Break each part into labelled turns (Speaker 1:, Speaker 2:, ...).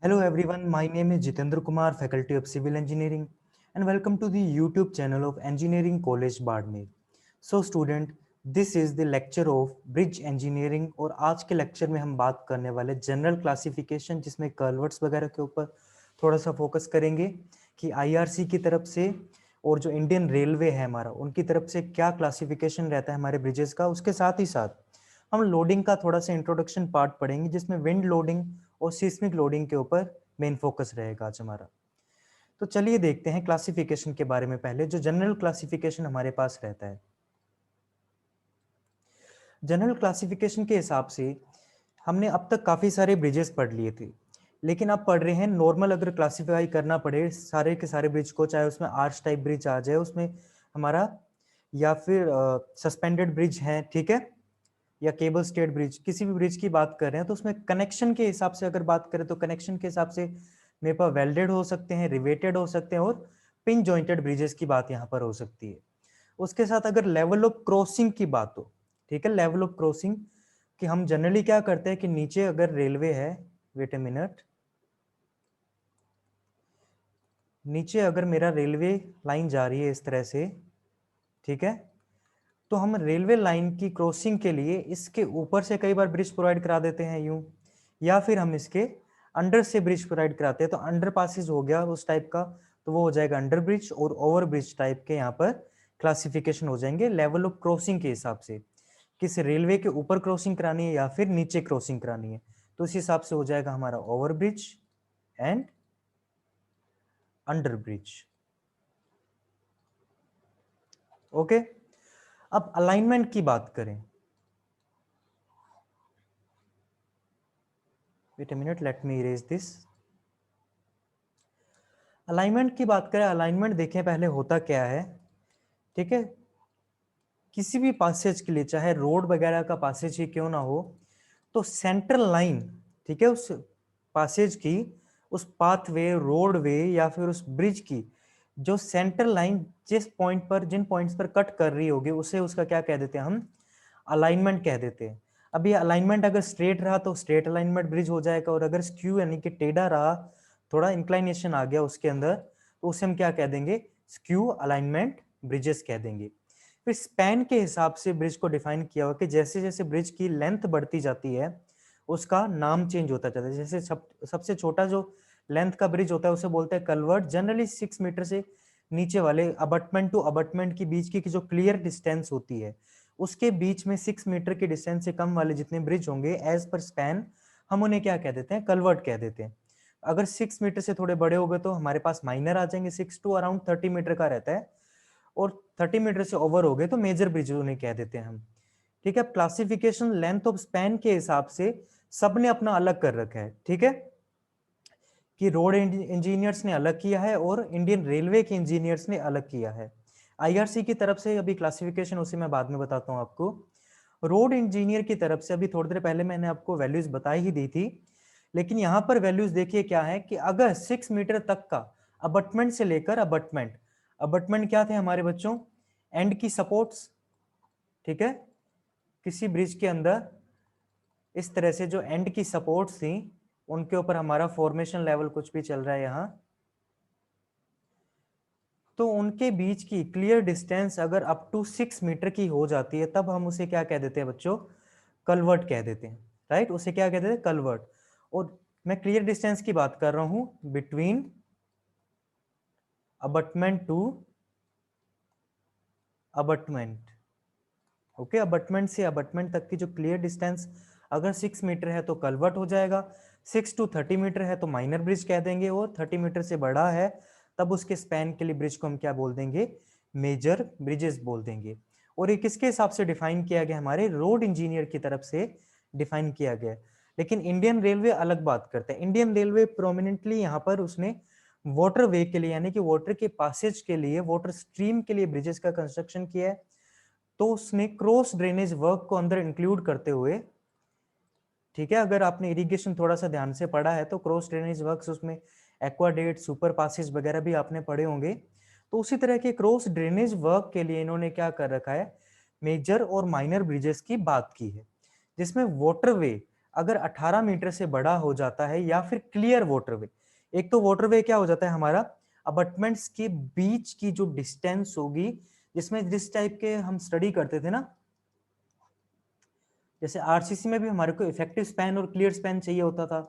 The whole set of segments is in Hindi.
Speaker 1: Hello everyone, my name is Jitendra Kumar, Faculty of Civil Engineering, and welcome to the YouTube channel of Engineering College Bardmer. So student, this is the lecture of Bridge Engineering और आज के लेक्चर में हम बात करने वाले जनरल क्लासिफिकेशन जिसमें कर्वर्ट्स वगैरह के ऊपर थोड़ा सा फोकस करेंगे कि आईआरसी की तरफ से और जो इंडियन रेलवे है हमारा उनकी तरफ से क्या क्लासिफिकेशन रहता है हमारे ब्रिजेस का। उसके साथ ही साथ हम लोडिंग का थोड़ा सा इंट्रोडक्शन पार्ट पढ़ेंगे जिसमें विंड लोडिंग और सिस्मिक लोडिंग के ऊपर मेन फोकस रहेगा आज हमारा। तो चलिए देखते हैं क्लासिफिकेशन के बारे में। पहले जो जनरल क्लासिफिकेशन हमारे पास रहता है, जनरल क्लासिफिकेशन के हिसाब से हमने अब तक काफी सारे ब्रिजेस पढ़ लिए थे, लेकिन अब पढ़ रहे हैं नॉर्मल। अगर क्लासिफाई करना पड़े सारे के सारे ब्रिज को, चाहे उसमें आर्च टाइप ब्रिज आ जाए उसमें हमारा, या फिर सस्पेंडेड ब्रिज है, ठीक है, या केबल स्टेड ब्रिज, किसी भी ब्रिज की बात कर रहे हैं तो उसमें कनेक्शन के हिसाब से अगर बात करें तो कनेक्शन के हिसाब से मेरे पास वेल्डेड हो सकते हैं, रिवेटेड हो सकते हैं, और पिन जॉइंटेड ब्रिजेस की बात यहाँ पर हो सकती है। उसके साथ अगर लेवल ऑफ क्रॉसिंग की बात हो, ठीक है, लेवल ऑफ क्रॉसिंग कि हम जनरली क्या करते हैं कि नीचे अगर रेलवे है, वेट ए मिनट, नीचे अगर मेरा रेलवे लाइन जा रही है इस तरह से, ठीक है, तो हम रेलवे लाइन की क्रॉसिंग के लिए इसके ऊपर से कई बार ब्रिज प्रोवाइड करा देते हैं यूं, या फिर हम इसके अंडर से ब्रिज प्रोवाइड कराते हैं। तो अंडर पासिस हो गया उस टाइप का, तो वो हो जाएगा अंडर ब्रिज, और ओवर ब्रिज टाइप के यहाँ पर क्लासिफिकेशन हो जाएंगे लेवल ऑफ क्रॉसिंग के हिसाब से, किस रेलवे के ऊपर क्रॉसिंग करानी है या फिर नीचे क्रॉसिंग करानी है। तो इस हिसाब से हो जाएगा हमारा over bridge and under bridge. Okay, अब अलाइनमेंट की बात करें, wait a minute, let me erase this. Alignment की बात करें, अलाइनमेंट देखें पहले होता क्या है, ठीक है। किसी भी पासेज के लिए, चाहे रोड वगैरह का पासेज ही क्यों ना हो, तो सेंट्रल लाइन, ठीक है, उस पासेज की, उस पाथवे, रोडवे या फिर उस ब्रिज की जो सेंट्रल लाइन जिस पॉइंट पर, जिन पॉइंट्स पर कट कर रही होगी उसे उसका क्या कह देते हैं हम, अलाइनमेंट कह देते हैं। अब ये अलाइनमेंट अगर स्ट्रेट रहा तो स्ट्रेट अलाइनमेंट ब्रिज हो जाएगा, और अगर स्क्यू यानी कि टेढ़ा रहा, थोड़ा इंक्लाइनेशन आ गया उसके अंदर, तो उसे हम क्या कह देंगे, स्क्यू अलाइनमेंट ब्रिजेस कह देंगे। फिर स्पैन के हिसाब से ब्रिज को डिफाइन किया हुआ कि जैसे जैसे ब्रिज की लेंथ बढ़ती जाती है उसका नाम चेंज होता जाता है। जैसे सबसे छोटा जो लेंथ का ब्रिज होता है उसे बोलते हैं कलवर्ट। जनरली 6 मीटर से नीचे वाले अबटमेंट टू अबटमेंट के बीच की जो क्लियर डिस्टेंस होती है उसके बीच में 6 मीटर के डिस्टेंस से कम वाले जितने ब्रिज होंगे एज पर स्पैन, हम उन्हें क्या कह देते हैं, कलवर्ट कह देते हैं। अगर 6 मीटर से थोड़े बड़े हो गए तो हमारे पास माइनर आ जाएंगे, 6 टू अराउंड 30 मीटर का रहता है, और 30 मीटर से ओवर हो गए तो मेजर ब्रिज उन्हें कह देते हैं हम। ठीक है, क्लासिफिकेशन लेंथ ऑफ स्पैन के हिसाब से सबने अपना अलग कर रखा है, ठीक है, कि रोड इंजीनियर्स ने अलग किया है और इंडियन रेलवे के इंजीनियर्स ने अलग किया है। आईआरसी की तरफ से अभी क्लासिफिकेशन उसे मैं बाद में बताता हूं आपको। रोड इंजीनियर की तरफ से अभी थोड़ी देर पहले मैंने आपको वैल्यूज बताई ही दी थी, लेकिन यहां पर वैल्यूज देखिए क्या है कि अगर 6 मीटर तक का अबटमेंट से लेकर अबटमेंट, अबटमेंट क्या थे हमारे बच्चों, एंड की सपोर्ट्स, ठीक है, किसी ब्रिज के अंदर इस तरह से जो एंड की सपोर्ट्स थी उनके ऊपर हमारा फॉर्मेशन लेवल कुछ भी चल रहा है यहाँ, तो उनके बीच की क्लियर डिस्टेंस अगर अप टू 6 मीटर की हो जाती है तब हम उसे क्या कह देते हैं बच्चों, कलवर्ट कह देते हैं, राइट, उसे क्या कहते हैं, कलवर्ट। और मैं क्लियर डिस्टेंस की बात कर रहा हूं between abutment to abutment. Okay, abutment से अबटमेंट तक की जो क्लियर डिस्टेंस अगर 6 मीटर है तो कलवर्ट हो जाएगा, 6 टू 30 मीटर है तो माइनर ब्रिज कह देंगे, और 30 मीटर से बड़ा है तब उसके स्पैन के लिए ब्रिज को हम क्या बोल देंगे, मेजर ब्रिजेस बोल देंगे। और ये किसके हिसाब से डिफाइन किया गया, हमारे रोड इंजीनियर की तरफ से डिफाइन किया गया। लेकिन इंडियन रेलवे अलग बात करता है। इंडियन रेलवे प्रोमिनेंटली यहाँ पर उसने वाटर वे के लिए यानी कि वाटर के पासेज के लिए, वाटर स्ट्रीम के लिए ब्रिजेस का कंस्ट्रक्शन किया है। तो उसने क्रॉस ड्रेनेज वर्क को अंदर इंक्लूड करते हुए, ठीक है, अगर आपने इरिगेशन थोड़ा सा ध्यान से पढ़ा है तो क्रॉस ड्रेनेज वर्क्स उसमें एक्वाडेट, सुपर पासेज वगैरह भी आपने पढ़े होंगे। तो उसी तरह के क्रॉस ड्रेनेज वर्क के लिए इन्होंने क्या कर रखा है, मेजर और माइनर ब्रिजेस की बात की है, जिसमें वाटरवे अगर 18 मीटर से बड़ा हो जाता है, या फिर क्लियर वाटरवे। एक तो वाटरवे क्या हो जाता है हमारा, अबटमेंट्स के बीच की जो डिस्टेंस होगी, जिसमें जिस टाइप के हम स्टडी करते थे ना, जैसे आरसीसी में भी हमारे को इफेक्टिव स्पैन और क्लियर स्पैन चाहिए होता था,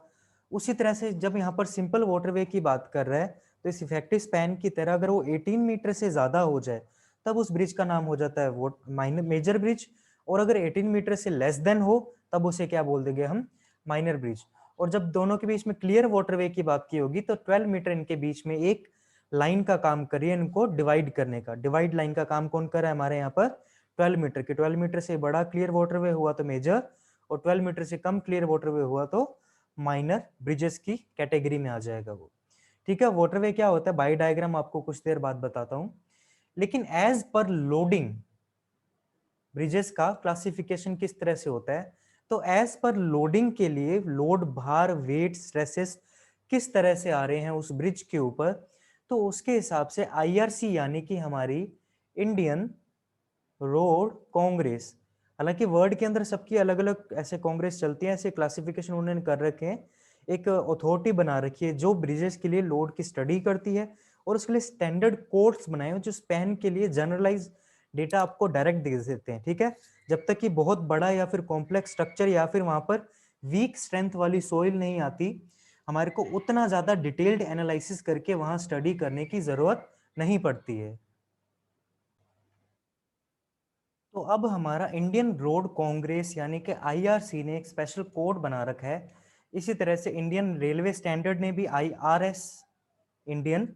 Speaker 1: उसी तरह से जब यहाँ पर सिंपल वाटरवे की बात कर रहा है, तो इस इफेक्टिव स्पैन की तरह अगर वो 18 मीटर से ज्यादा हो जाए, तब उस ब्रिज का नाम हो जाता है वो माइनर मेजर ब्रिज, और अगर 18 मीटर से लेस देन हो, तब उसे क्या बोल देंगे हम, माइनर ब्रिज। और जब दोनों के बीच में क्लियर वाटरवे की बात की होगी, तो 12 मीटर इनके बीच में एक लाइन का काम करिए इनको डिवाइड करने का। डिवाइड लाइन का काम कौन कर रहा है हमारे यहाँ पर, 12 मीटर के। 12 मीटर से बड़ा क्लियर वाटरवे हुआ तो मेजर, और 12 मीटर से कम क्लियर वाटरवे हुआ तो माइनर ब्रिजेस की कैटेगरी में आ जाएगा वो। ठीक है, वाटरवे क्या होता है, बाई डायग्राम आपको कुछ देर बाद बताता हूं। लेकिन एज पर लोडिंग ब्रिजेस का क्लासिफिकेशन किस तरह से होता है, तो एज पर लोडिंग के लिए लोड, भार, वेट, स्ट्रेसेस किस तरह से आ रहे हैं उस ब्रिज के ऊपर, तो उसके हिसाब से आईआरसी यानी कि हमारी इंडियन रोड कांग्रेस, हालांकि वर्ड के अंदर सबकी अलग अलग ऐसे कांग्रेस चलती है, ऐसे क्लासिफिकेशन उन्होंने कर रखे हैं, एक अथॉरिटी बना रखी है जो ब्रिजेस के लिए लोड की स्टडी करती है, और उसके लिए स्टैंडर्ड कोड्स बनाए हैं जो स्पैन के लिए जनरलाइज डेटा आपको डायरेक्ट दे देते हैं। ठीक है, जब तक कि बहुत बड़ा या फिर कॉम्प्लेक्स स्ट्रक्चर या फिर वहां पर वीक स्ट्रेंथ वाली सोइल नहीं आती, हमारे को उतना ज्यादा डिटेल्ड एनालिसिस करके वहां स्टडी करने की जरूरत नहीं पड़ती है। तो अब हमारा इंडियन रोड कांग्रेस यानी कि आईआरसी ने एक स्पेशल कोड बना रखा है। इसी तरह से इंडियन रेलवे स्टैंडर्ड ने भी IRS, Indian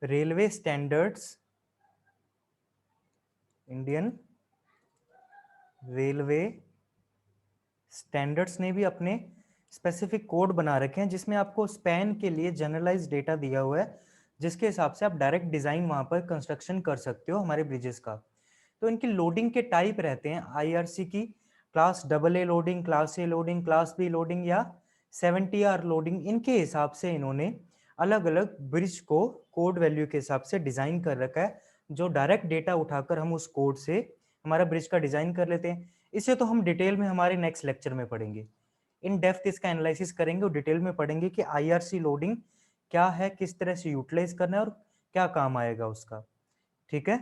Speaker 1: railway standards, Indian railway standards ने भी अपने स्पेसिफिक कोड बना रखे हैं, जिसमें आपको स्पैन के लिए जनरलाइज डेटा दिया हुआ है, जिसके हिसाब से आप डायरेक्ट डिजाइन वहां पर कंस्ट्रक्शन कर सकते हो हमारे ब्रिजेस का। तो इनकी लोडिंग के टाइप रहते हैं आईआरसी की, class double A loading, class A loading, class B loading या 70R लोडिंग। इनके हिसाब से इन्होंने अलग अलग ब्रिज को कोड वैल्यू के हिसाब से डिजाइन कर रखा है, जो डायरेक्ट डेटा उठाकर हम उस कोड से हमारा ब्रिज का डिजाइन कर लेते हैं। इसे तो हम डिटेल में हमारे नेक्स्ट लेक्चर में पढ़ेंगे, इन डेप्थ इसका एनालिसिस करेंगे और डिटेल में पढ़ेंगे कि आईआरसी लोडिंग क्या है, किस तरह से यूटिलाइज करना है और क्या काम आएगा उसका। ठीक है,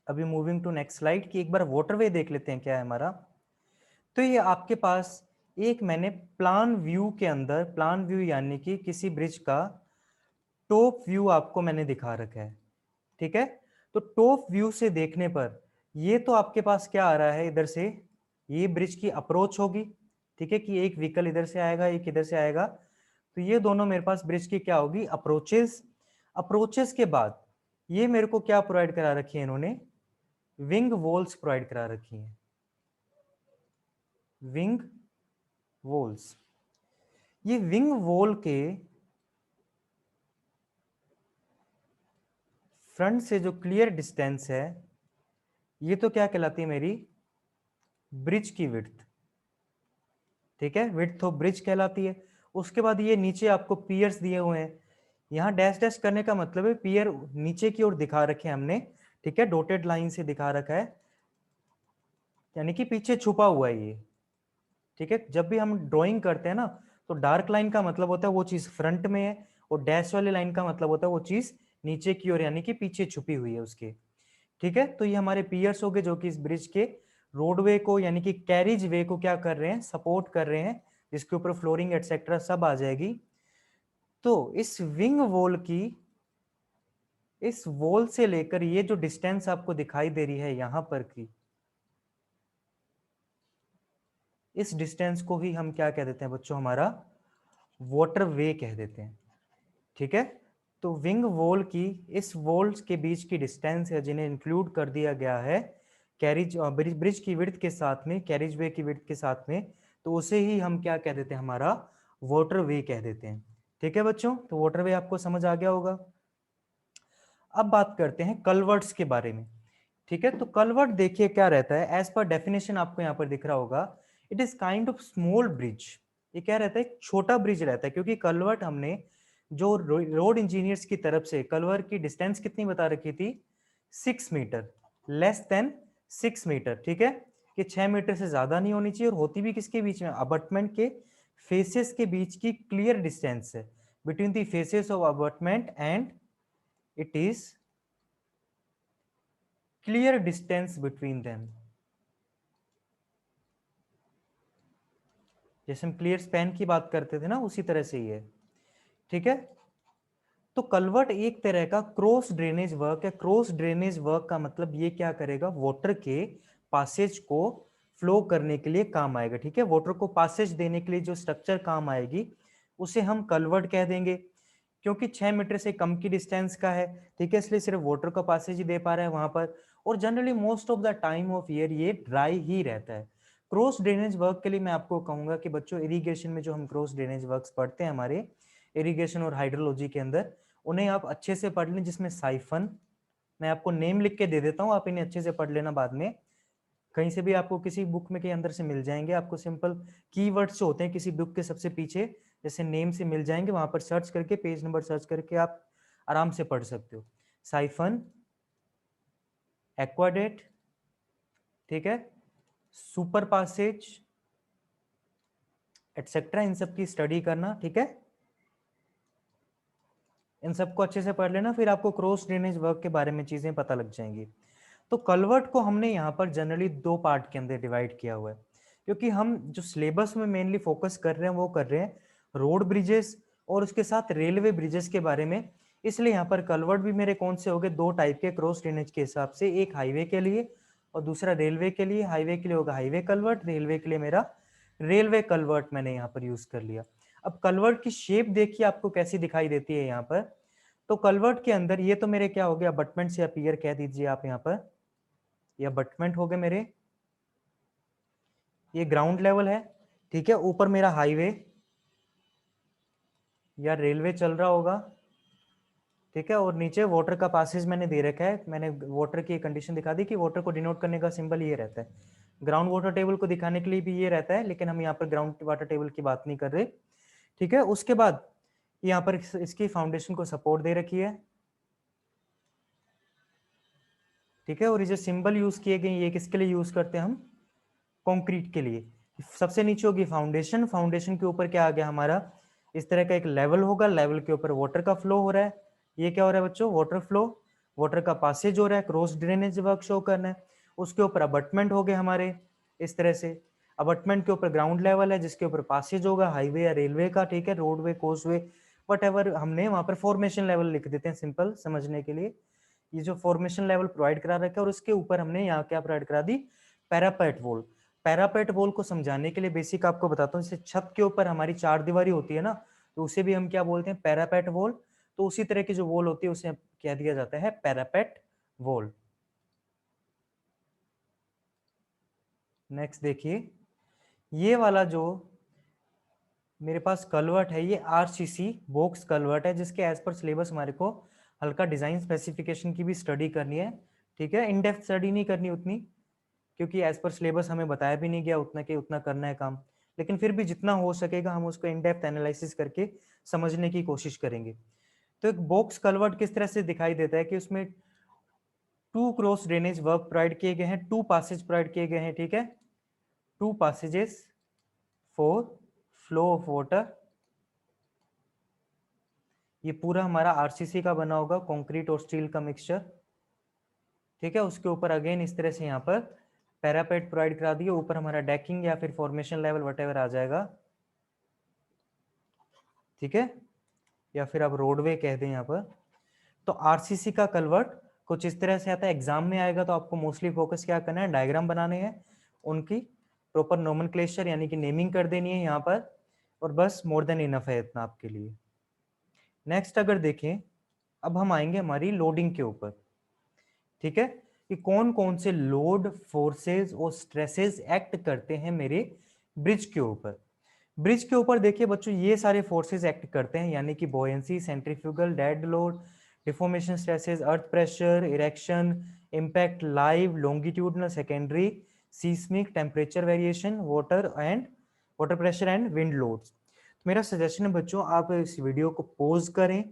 Speaker 1: अभी मूविंग टू नेक्स्ट स्लाइड कि एक बार वाटरवे देख लेते हैं क्या है हमारा। तो ये आपके पास एक मैंने प्लान व्यू के अंदर, प्लान व्यू यानी कि किसी ब्रिज का टॉप व्यू आपको मैंने दिखा रखा है। ठीक है, तो टॉप व्यू से देखने पर ये तो आपके पास क्या आ रहा है, इधर से ये ब्रिज की अप्रोच होगी। ठीक है, कि एक व्हीकल इधर से आएगा, एक इधर से आएगा, तो ये दोनों मेरे पास ब्रिज की क्या होगी, अप्रोचेस। अप्रोचेस के बाद ये मेरे को क्या प्रोवाइड करा रखी है इन्होंने, विंग वॉल्स प्रोवाइड करा रखी हैं, विंग वॉल्स। ये विंग वॉल के फ्रंट से जो क्लियर डिस्टेंस है, ये तो क्या कहलाती है मेरी, ब्रिज की विड्थ। ठीक है, विड्थ ऑफ ब्रिज कहलाती है। उसके बाद ये नीचे आपको पियर्स दिए हुए हैं, यहाँ डैश डैश करने का मतलब है पियर नीचे की ओर दिखा रखे हैं हमने। ठीक है, डॉटेड लाइन से दिखा रखा है, यानी कि पीछे छुपा हुआ है ये। ठीक है, जब भी हम ड्राइंग करते हैं ना, तो डार्क लाइन का मतलब होता है वो चीज फ्रंट में है, और डैश वाली लाइन का मतलब होता है वो चीज नीचे की ओर यानी कि पीछे छुपी हुई है उसके। ठीक है, तो ये हमारे पियर्स हो गए जो कि इस ब्रिज के रोडवे को यानी कि कैरिज वे को क्या कर रहे हैं, सपोर्ट कर रहे हैं, जिसके ऊपर फ्लोरिंग एटसेट्रा सब आ जाएगी। तो इस विंग वॉल की, इस वॉल से लेकर ये जो डिस्टेंस आपको दिखाई दे रही है यहां पर की, इस डिस्टेंस को ही हम क्या कह देते हैं बच्चों, हमारा वाटर वे कह देते हैं। ठीक है, तो विंग वॉल की इस वॉल्स के बीच की डिस्टेंस है जिन्हें इंक्लूड कर दिया गया है कैरिज ब्रिज की विड्थ के साथ में, कैरिज वे की विड्थ के साथ में, तो उसे ही हम क्या कह देते हैं, हमारा वाटर वे कह देते हैं। ठीक है बच्चों, तो वाटर वे आपको समझ आ गया होगा। अब बात करते हैं कलवर्ट्स के बारे में। ठीक है, तो कलवर्ट देखिए क्या रहता है, एज पर डेफिनेशन आपको यहाँ पर दिख रहा होगा, it is kind of small bridge. ये क्या रहता है, एक छोटा ब्रिज रहता है, क्योंकि कलवर्ट हमने जो रोड इंजीनियर्स की तरफ से कलवर्ट की डिस्टेंस कितनी बता रखी थी, 6 मीटर, लेस देन 6 मीटर। ठीक है, कि 6 मीटर से ज्यादा नहीं होनी चाहिए, और होती भी किसके बीच में, अबटमेंट के फेसेस के बीच की क्लियर डिस्टेंस है, between the faces of abutment and it is clear distance between them. जैसे हम क्लियर स्पैन की बात करते थे ना, उसी तरह से ही है। ठीक है, तो कलवर्ट एक तरह का क्रॉस ड्रेनेज वर्क है। क्रॉस ड्रेनेज वर्क का मतलब ये क्या करेगा, वाटर के पासेज को फ्लो करने के लिए काम आएगा। ठीक है, वाटर को पासेज देने के लिए जो स्ट्रक्चर काम आएगी उसे हम कलवर्ट कह देंगे, क्योंकि 6 मीटर से कम की डिस्टेंस का है। ठीक है, इसलिए सिर्फ वाटर का पासेज ही दे पा रहा है वहां पर, और generally most of the time of year ये ड्राई ही रहता है। क्रॉस ड्रेनेज वर्क के लिए मैं आपको कहूंगा कि बच्चों, इरिगेशन में जो हम क्रॉस ड्रेनेज वर्क्स पढ़ते हैं हमारे इरिगेशन और हाइड्रोलॉजी के अंदर, उन्हें आप अच्छे से पढ़ लें, जिसमें साइफन, मैं आपको नेम लिख के दे देता हूँ, आप इन्हें अच्छे से पढ़ लेना बाद में। कहीं से भी आपको किसी बुक में के अंदर से मिल जाएंगे, आपको सिंपल कीवर्ड्स जो होते हैं किसी बुक के सबसे पीछे जैसे नेम से मिल जाएंगे, वहां पर सर्च करके पेज नंबर सर्च करके आप आराम से पढ़ सकते हो। साइफन, एक्वाडेट, ठीक है, सुपर पासेज एटसेट्रा, इन सब की स्टडी करना। ठीक है, इन सबको अच्छे से पढ़ लेना, फिर आपको क्रॉस ड्रेनेज वर्क के बारे में चीजें पता लग जाएंगी। तो कलवर्ट को हमने यहाँ पर जनरली दो पार्ट के अंदर डिवाइड किया हुआ है, क्योंकि हम जो सिलेबस में मेनली फोकस कर रहे हैं वो कर रहे हैं रोड ब्रिजेस और उसके साथ रेलवे ब्रिजेस के बारे में। इसलिए यहाँ पर कलवर्ट भी मेरे कौन से हो गए, दो टाइप के क्रॉस ड्रेनेज के हिसाब से, एक हाईवे के लिए और दूसरा रेलवे के लिए। हाईवे के लिए होगा हाईवे कलवर्ट, रेलवे के लिए मेरा रेलवे कलवर्ट मैंने यहाँ पर यूज कर लिया। अब कलवर्ट की शेप देखिए आपको कैसी दिखाई देती है यहाँ पर। तो कलवर्ट के अंदर ये तो मेरे क्या हो गया, अबटमेंट्स या पियर कह दीजिए आप यहाँ पर, ये अबटमेंट हो गए मेरे, ये ग्राउंड लेवल है। ठीक है, ऊपर मेरा हाईवे या रेलवे चल रहा होगा। ठीक है, और नीचे वाटर का पासेज मैंने दे रखा है, मैंने वाटर की कंडीशन दिखा दी कि वाटर को डिनोट करने का सिंबल ये रहता है। ग्राउंड वाटर टेबल को दिखाने के लिए भी ये रहता है, लेकिन हम यहाँ पर ग्राउंड वाटर टेबल की बात नहीं कर रहे। ठीक है, उसके बाद यहाँ पर इसकी फाउंडेशन को सपोर्ट दे रखी है। ठीक है, और ये जो सिंबल यूज किए गए ये किसके लिए यूज करते हैं हम, कंक्रीट के लिए। सबसे नीचे होगी फाउंडेशन, फाउंडेशन के ऊपर क्या आ गया हमारा, इस तरह का एक लेवल होगा, लेवल के ऊपर वाटर का फ्लो हो रहा है। ये क्या हो रहा है बच्चों, वाटर फ्लो, वाटर का पासेज हो रहा है, क्रॉस ड्रेनेज वर्क शो करना है। उसके ऊपर अबटमेंट हो गए हमारे इस तरह से, अबटमेंट के ऊपर ग्राउंड लेवल है जिसके ऊपर पासेज होगा हाईवे या रेलवे का। ठीक है, रोडवे, कोस्टवे, वट एवर, हमने वहां पर फॉर्मेशन लेवल लिख देते हैं सिंपल समझने के लिए। ये जो फॉर्मेशन लेवल प्रोवाइड करा रखा है, और उसके ऊपर हमने यहाँ क्या प्रोवाइड करा दी, पैरापेट वॉल। पैरापेट वॉल को समझाने के लिए बेसिक आपको बताता हूँ, जैसे छत के ऊपर हमारी चार दीवारी होती है ना, तो उसे भी हम क्या बोलते हैं, पैरापेट वॉल। तो उसी तरह की जो वॉल होती है उसे कह दिया जाता है पैरापेट वॉल। नेक्स्ट देखिए, ये वाला जो मेरे पास कलवर्ट है, ये आरसीसी बॉक्स कलवर्ट है, जिसके एज पर सिलेबस हमारे को हल्का डिजाइन स्पेसिफिकेशन की भी स्टडी करनी है। ठीक है, इन डेप्थ स्टडी नहीं करनी उतनी, क्योंकि एज पर सिलेबस हमें बताया भी नहीं गया उतना कि उतना करना है काम, लेकिन फिर भी जितना हो सकेगा हम उसको इन डेप्थ एनालिसिस करके समझने की कोशिश करेंगे। तो एक बॉक्स कलवर्ट किस तरह से दिखाई देता है कि उसमें two cross drainage work provide किए गए हैं, टू पासेज प्रोवाइड किए गए हैं। ठीक है, two passages for flow of water. ये पूरा हमारा आरसीसी का बना होगा, कंक्रीट और स्टील का मिक्सचर। ठीक है, उसके ऊपर अगेन इस तरह से यहाँ पर पैरापेट प्रोवाइड करा दिए, ऊपर हमारा डेकिंग या फिर फॉर्मेशन लेवल वटेवर आ जाएगा। ठीक है, या फिर आप रोडवे कह दें यहाँ पर। तो आरसीसी का कलवर्ट कुछ इस तरह से आता है, एग्जाम में आएगा तो आपको मोस्टली फोकस क्या करना है, डायग्राम बनाने हैं, उनकी प्रॉपर नोमेनक्लेचर यानी कि नेमिंग कर देनी है यहाँ पर, और बस मोर देन इनफ है इतना आपके लिए। नेक्स्ट अगर देखें, अब हम आएंगे हमारी लोडिंग के ऊपर। ठीक है, कि कौन कौन से लोड, फोर्सेस और स्ट्रेसेस एक्ट करते हैं मेरे ब्रिज के ऊपर। ब्रिज के ऊपर देखिए बच्चों, ये सारे फोर्सेस एक्ट करते हैं, यानी कि बोयंसी, centrifugal, dead load, deformation stresses, earth pressure, erection, impact, live, longitudinal, secondary, seismic, temperature variation, water pressure and wind loads. मेरा सजेशन है बच्चों, आप इस वीडियो को पॉज करें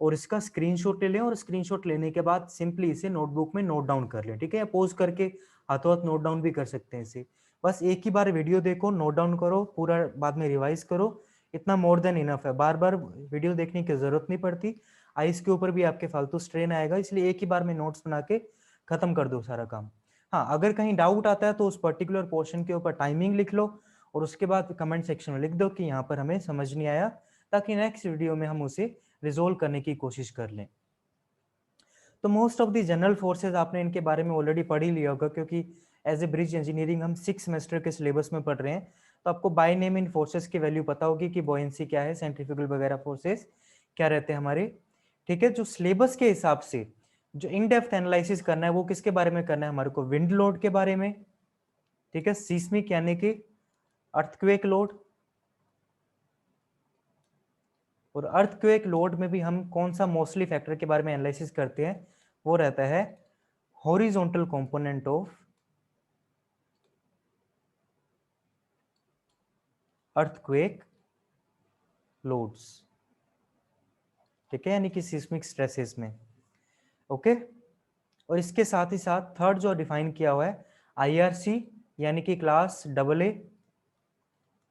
Speaker 1: और इसका स्क्रीनशॉट ले लें और स्क्रीनशॉट लेने के बाद सिंपली इसे नोटबुक में नोट डाउन कर लें, ठीक है, पोज करके हाथों हाथ नोट डाउन भी कर सकते हैं इसे। बस एक ही बार वीडियो देखो, नोट डाउन करो, पूरा बाद में रिवाइज करो, इतना मोर देन इनफ है। बार बार वीडियो देखने की जरूरत नहीं पड़ती, आइस के ऊपर भी आपके फालतू स्ट्रेन आएगा, इसलिए एक ही बार में नोट्स बना के खत्म कर दो सारा काम। हाँ, अगर कहीं डाउट आता है तो उस पर्टिकुलर पोर्शन के ऊपर टाइमिंग लिख लो और उसके बाद कमेंट सेक्शन में लिख दो कि यहाँ पर हमें समझ नहीं आया, ताकि नेक्स्ट वीडियो में हम उसे रिजोल्व करने की कोशिश कर लें। तो most of the general forces आपने इनके बारे में ऑलरेडी पढ़ ही लिया होगा, क्योंकि एज ए ब्रिज इंजीनियरिंग हम 6 सेमेस्टर के सिलेबस में पढ़ रहे हैं, तो आपको बाय नेम इन फोर्सेस की वैल्यू पता होगी कि बॉयंसी क्या है, सेंट्रीफ्यूगल वगैरह फोर्सेस क्या रहते हैं हमारे, ठीक है। जो सिलेबस के हिसाब से जो इन डेप्थ एनालिसिस करना है वो किसके बारे में करना है हमारे को, विंड लोड के बारे में, ठीक है, सीस्मिक यानी कि अर्थक्वेक लोड, और अर्थक्वेक लोड में भी हम कौन सा मोस्टली फैक्टर के बारे में एनालिसिस करते हैं, वो रहता है horizontal component of earthquake loads, ठीक है, यानी कि सिस्मिक स्ट्रेसेस में, ओके। और इसके साथ ही साथ थर्ड जो डिफाइन किया हुआ है आईआरसी, यानी कि class double A,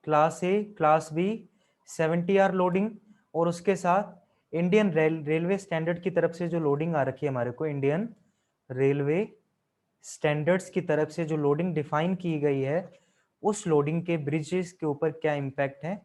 Speaker 1: class A, class B, 70R loading, और उसके साथ इंडियन रेलवे स्टैंडर्ड की तरफ से जो लोडिंग आ रखी है हमारे को, इंडियन रेलवे स्टैंडर्ड्स की तरफ से जो लोडिंग डिफाइन की गई है, उस लोडिंग के ब्रिजेस के ऊपर क्या इम्पैक्ट है,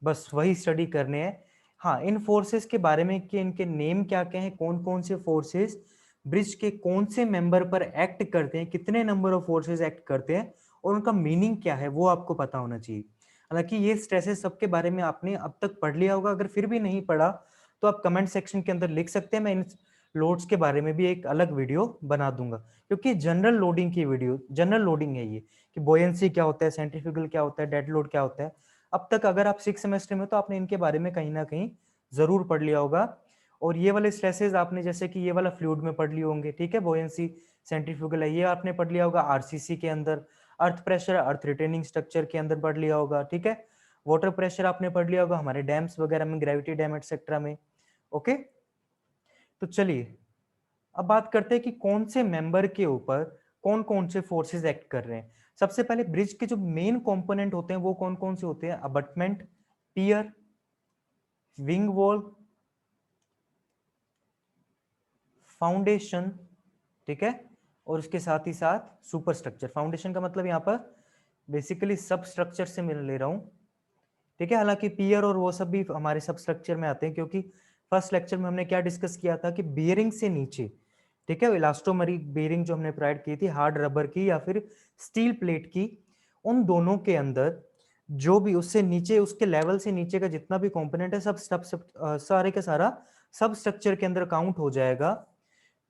Speaker 1: बस वही स्टडी करने हैं। हाँ, इन फोर्सेस के बारे में कि इनके नेम क्या क्या हैं, कौन कौन से फोर्सेस ब्रिज के कौन से मेंबर पर एक्ट करते हैं, कितने नंबर ऑफ फोर्सेस एक्ट करते हैं और उनका मीनिंग क्या है, वो आपको पता होना चाहिए। हालांकि ये स्ट्रेसेस सबके बारे में आपने अब तक पढ़ लिया होगा, अगर फिर भी नहीं पढ़ा तो आप कमेंट सेक्शन के अंदर लिख सकते हैं, मैं इन लोड्स के बारे में भी एक अलग वीडियो बना दूंगा, क्योंकि जनरल लोडिंग की वीडियो, जनरल लोडिंग है ये, कि बोयंसी क्या होता है, सेंट्रीफ्यूगल क्या होता है, डेड लोड क्या होता है। अब तक अगर आप 6 सेमेस्टर में तो आपने इनके बारे में कहीं ना कहीं जरूर पढ़ लिया होगा। और ये वाले स्ट्रेसेस आपने जैसे कि ये वाला फ्लूइड में पढ़ लिए होंगे, ठीक है, बोयंसी सेंट्रीफ्यूगल है, ये आपने पढ़ लिया होगा आरसीसी के अंदर, अर्थ प्रेशर अर्थ रिटेनिंग स्ट्रक्चर के अंदर पढ़ लिया होगा, ठीक है, वाटर प्रेशर आपने पढ़ लिया होगा हमारे डैम्स वगैरह में, ग्रेविटी डैम एटसेट्रा में, ओके। तो चलिए अब बात करते हैं कि कौन से मेंबर के ऊपर कौन कौन से फोर्सेस एक्ट कर रहे हैं। सबसे पहले ब्रिज के जो मेन कंपोनेंट होते हैं वो कौन कौन से होते हैं, अबटमेंट, पियर, विंग वॉल, फाउंडेशन, ठीक है, और उसके साथ ही साथ सुपर स्ट्रक्चर। फाउंडेशन का मतलब यहाँ पर बेसिकली सब स्ट्रक्चर से मैं ले रहा हूं, ठीक है, हालांकि पियर और वो सब भी हमारे सब स्ट्रक्चर में आते हैं, क्योंकि फर्स्ट लेक्चर में हमने क्या डिस्कस किया था कि बियरिंग से नीचे, ठीक है, इलास्टोमरी बियरिंग जो हमने प्रोवाइड की थी, हार्ड रबर की या फिर स्टील प्लेट की, उन दोनों के अंदर जो भी उससे नीचे, उसके लेवल से नीचे का जितना भी कंपोनेंट है, सारे का सारा सब स्ट्रक्चर के अंदर काउंट हो जाएगा।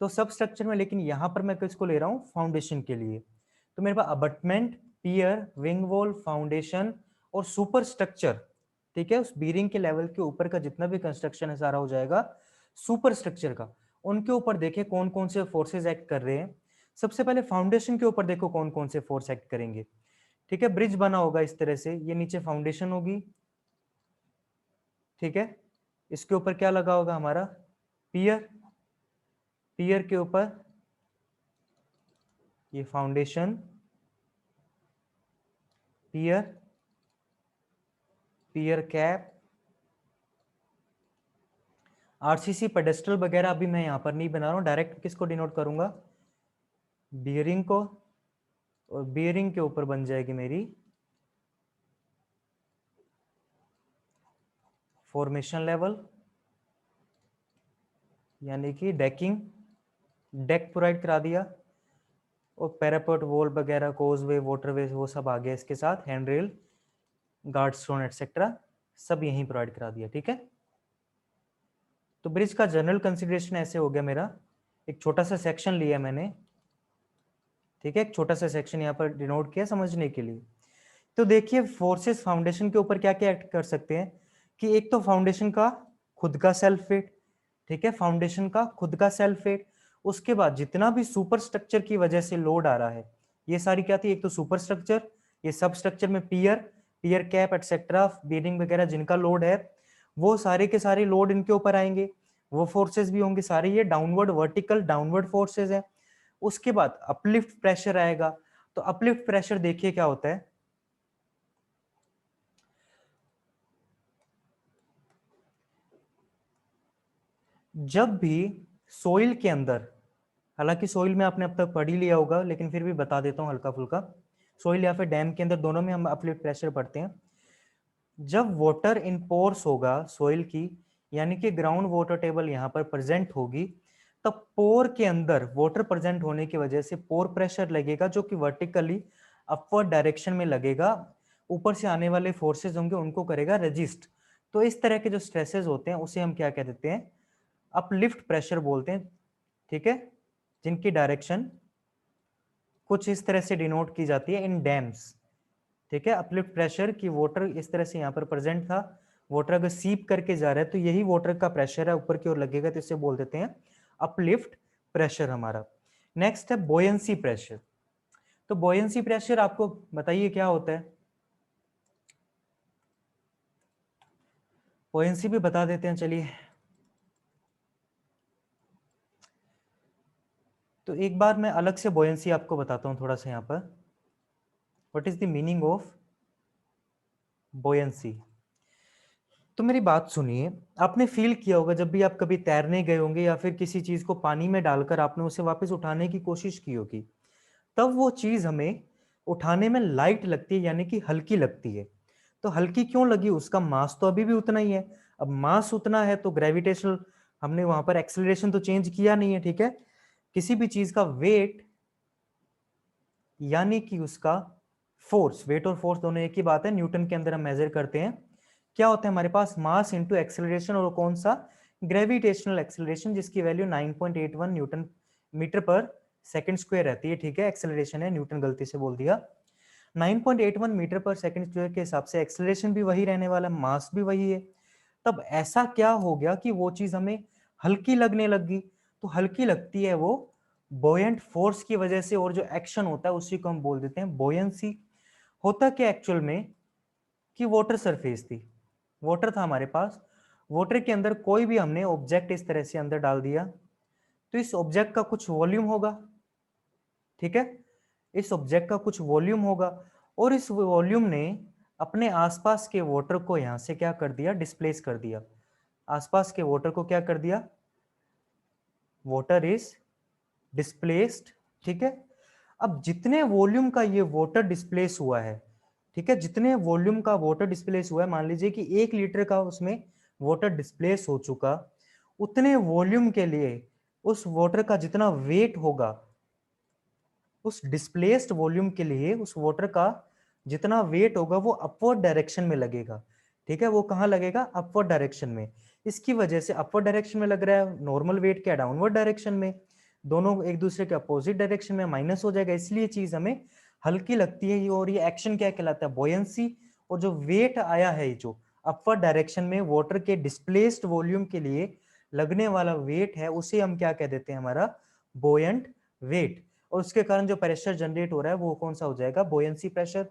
Speaker 1: तो सब स्ट्रक्चर में, लेकिन यहां पर मैं किसको ले रहा हूं, फाउंडेशन के लिए। तो मेरे पास अबटमेंट, पियर, विंग वॉल, फाउंडेशन और सुपर स्ट्रक्चर, ठीक है, उस बीरिंग के लेवल के ऊपर का जितना भी कंस्ट्रक्शन है सारा हो जाएगा सुपर स्ट्रक्चर का। उनके ऊपर देखें कौन कौन से फोर्सेज एक्ट कर रहे हैं। सबसे पहले फाउंडेशन के ऊपर देखो कौन कौन से फोर्स एक्ट करेंगे, ठीक है। ब्रिज बना होगा इस तरह से, ये नीचे फाउंडेशन होगी, ठीक है, इसके ऊपर क्या लगा होगा हमारा, पियर, पियर के ऊपर ये फाउंडेशन, पियर, पियर कैप, आरसीसी पेडेस्टल वगैरह अभी मैं यहां पर नहीं बना रहा हूं, डायरेक्ट किसको डिनोट करूंगा, बियरिंग को, और बियरिंग के ऊपर बन जाएगी मेरी फॉर्मेशन लेवल, यानी कि डेकिंग, डेक प्रोवाइड करा दिया, और पैरापेट वॉल वगैरह, कोजवे, वाटरवे, वो सब आ गया इसके साथ, hand rail, guard stone etcetera सब यहीं प्रोवाइड करा दिया, ठीक है। तो ब्रिज का जनरल कंसिडरेशन ऐसे हो गया मेरा, एक छोटा सा सेक्शन लिया मैंने, ठीक है, एक छोटा सा सेक्शन यहाँ पर डिनोट किया समझने के लिए। तो देखिए फोर्सेस फाउंडेशन के ऊपर क्या क्या एक्ट कर सकते हैं, कि एक तो फाउंडेशन का खुद का सेल्फ वेट, ठीक है, फाउंडेशन का खुद का सेल्फ वेट, उसके बाद जितना भी सुपर स्ट्रक्चर की वजह से लोड आ रहा है, ये सारी क्या थी, एक तो सुपर स्ट्रक्चर, ये सब स्ट्रक्चर में पियर, पियर कैप एटसेट्रा, बीयरिंग वगैरह जिनका लोड है, वो सारे के सारे लोड इनके ऊपर आएंगे। वो फोर्सेस भी होंगे सारे, ये डाउनवर्ड वर्टिकल डाउनवर्ड फोर्सेस है। उसके बाद अपलिफ्ट प्रेशर आएगा। तो अपलिफ्ट प्रेशर देखिए क्या होता है, जब भी सोइल के अंदर, हालांकि सोइल में आपने अब तक पढ़ ही लिया होगा लेकिन फिर भी बता देता हूं हल्का फुल्का, सोइल या फिर डैम के अंदर दोनों में हम अपलिफ्ट प्रेशर पढ़ते हैं। जब वाटर इन पोर्स होगा सोइल की, यानी कि ग्राउंड वाटर टेबल यहाँ पर प्रेजेंट होगी, तब पोर के अंदर वाटर प्रेजेंट होने की वजह से पोर प्रेशर लगेगा जो कि वर्टिकली अपवर्ड डायरेक्शन में लगेगा, ऊपर से आने वाले फोर्सेस होंगे उनको करेगा रेजिस्ट। तो इस तरह के जो स्ट्रेसेस होते हैं उसे हम क्या कह देते हैं, अपलिफ्ट प्रेशर बोलते हैं, ठीक है, जिनकी डायरेक्शन कुछ इस तरह से डिनोट की जाती है इन डैम्स। ठीक है, अपलिफ्ट प्रेशर की वाटर इस तरह से यहाँ पर प्रेजेंट था, वाटर अगर सीप करके जा रहा है तो यही वाटर का प्रेशर है ऊपर की ओर लगेगा, तो इसे बोल देते हैं अपलिफ्ट प्रेशर हमारा। नेक्स्ट है बोयंसी प्रेशर। तो बोयंसी प्रेशर आपको बताइए क्या होता है, बोयंसी भी बता देते हैं चलिए। तो एक बार मैं अलग से बोयंसी आपको बताता हूँ थोड़ा सा यहाँ पर, what is the meaning of बोयंसी। तो मेरी बात सुनिए, आपने फील किया होगा जब भी आप कभी तैरने गए होंगे या फिर किसी चीज को पानी में डालकर आपने उसे वापस उठाने की कोशिश की होगी, तब वो चीज हमें उठाने में लाइट लगती है, यानी कि हल्की लगती है। तो हल्की क्यों लगी, उसका मास तो अभी भी उतना ही है। अब मास उतना है तो ग्रेविटेशनल, हमने वहां पर एक्सेलरेशन तो चेंज किया नहीं है, ठीक है। किसी भी चीज का वेट यानी कि उसका फोर्स, वेट और फोर्स दोनों एक ही बात है, न्यूटन के अंदर हम मेजर करते हैं। क्या होता है हमारे पास, मास इंटू एक्सेलरेशन, और कौन सा, ग्रेविटेशनल एक्सेलरेशन, जिसकी वैल्यू 9.81 न्यूटन मीटर पर सेकंड स्क्वायर रहती है, ठीक है। एक्सेलरेशन है, न्यूटन गलती से बोल दिया। 9.81 मीटर पर सेकंड स्क्वायर के हिसाब से एक्सेलरेशन भी वही रहने वाला, मास भी वही है। तब ऐसा क्या हो गया कि वो चीज हमें हल्की लगने लगी। तो हल्की लगती है वो बोयंट फोर्स की वजह से, और जो एक्शन होता है उसी को हम बोल देते हैं बोयंसी। होता क्या एक्चुअल में कि वाटर सरफेस थी, वाटर था हमारे पास, वाटर के अंदर कोई भी हमने ऑब्जेक्ट इस तरह से अंदर डाल दिया, तो इस ऑब्जेक्ट का कुछ वॉल्यूम होगा, ठीक है, इस ऑब्जेक्ट का कुछ वॉल्यूम होगा, और इस वॉल्यूम ने अपने आसपास के वाटर को यहां से क्या कर दिया, डिस्प्लेस कर दिया। आसपास के वाटर को क्या कर दिया, वाटर इज डिस्प्लेस्ड, ठीक है। अब जितने वॉल्यूम का ये वाटर डिस्प्लेस हुआ है, ठीक है, जितने वॉल्यूम का वाटर डिस्प्लेस हुआ है, मान लीजिए कि 1 लीटर का उसमें वाटर डिस्प्लेस हो चुका, उतने वॉल्यूम के लिए उस वाटर का जितना वेट होगा, उस डिस्प्लेस्ड वॉल्यूम के लिए उस वाटर का जितना वेट होगा वो अपवर्ड डायरेक्शन में लगेगा, ठीक है। वो कहाँ लगेगा, अपवर्ड डायरेक्शन में। इसकी वजह से अपवर्ड डायरेक्शन में लग रहा है, नॉर्मल वेट क्या डाउनवर्ड डायरेक्शन में, दोनों एक दूसरे के अपोजिट डायरेक्शन में माइनस हो जाएगा, इसलिए चीज हमें हल्की लगती है। और ये एक्शन क्या कहलाता है, बोयंसी। और जो वेट आया है जो अपवर्ड डायरेक्शन में वाटर के डिस्प्लेस्ड वॉल्यूम के लिए लगने वाला वेट है, उसे हम क्या कह देते हैं, हमारा बोयंट वेट। और उसके कारण जो प्रेशर जनरेट हो रहा है वो कौन सा हो जाएगा, बोयंसी प्रेशर।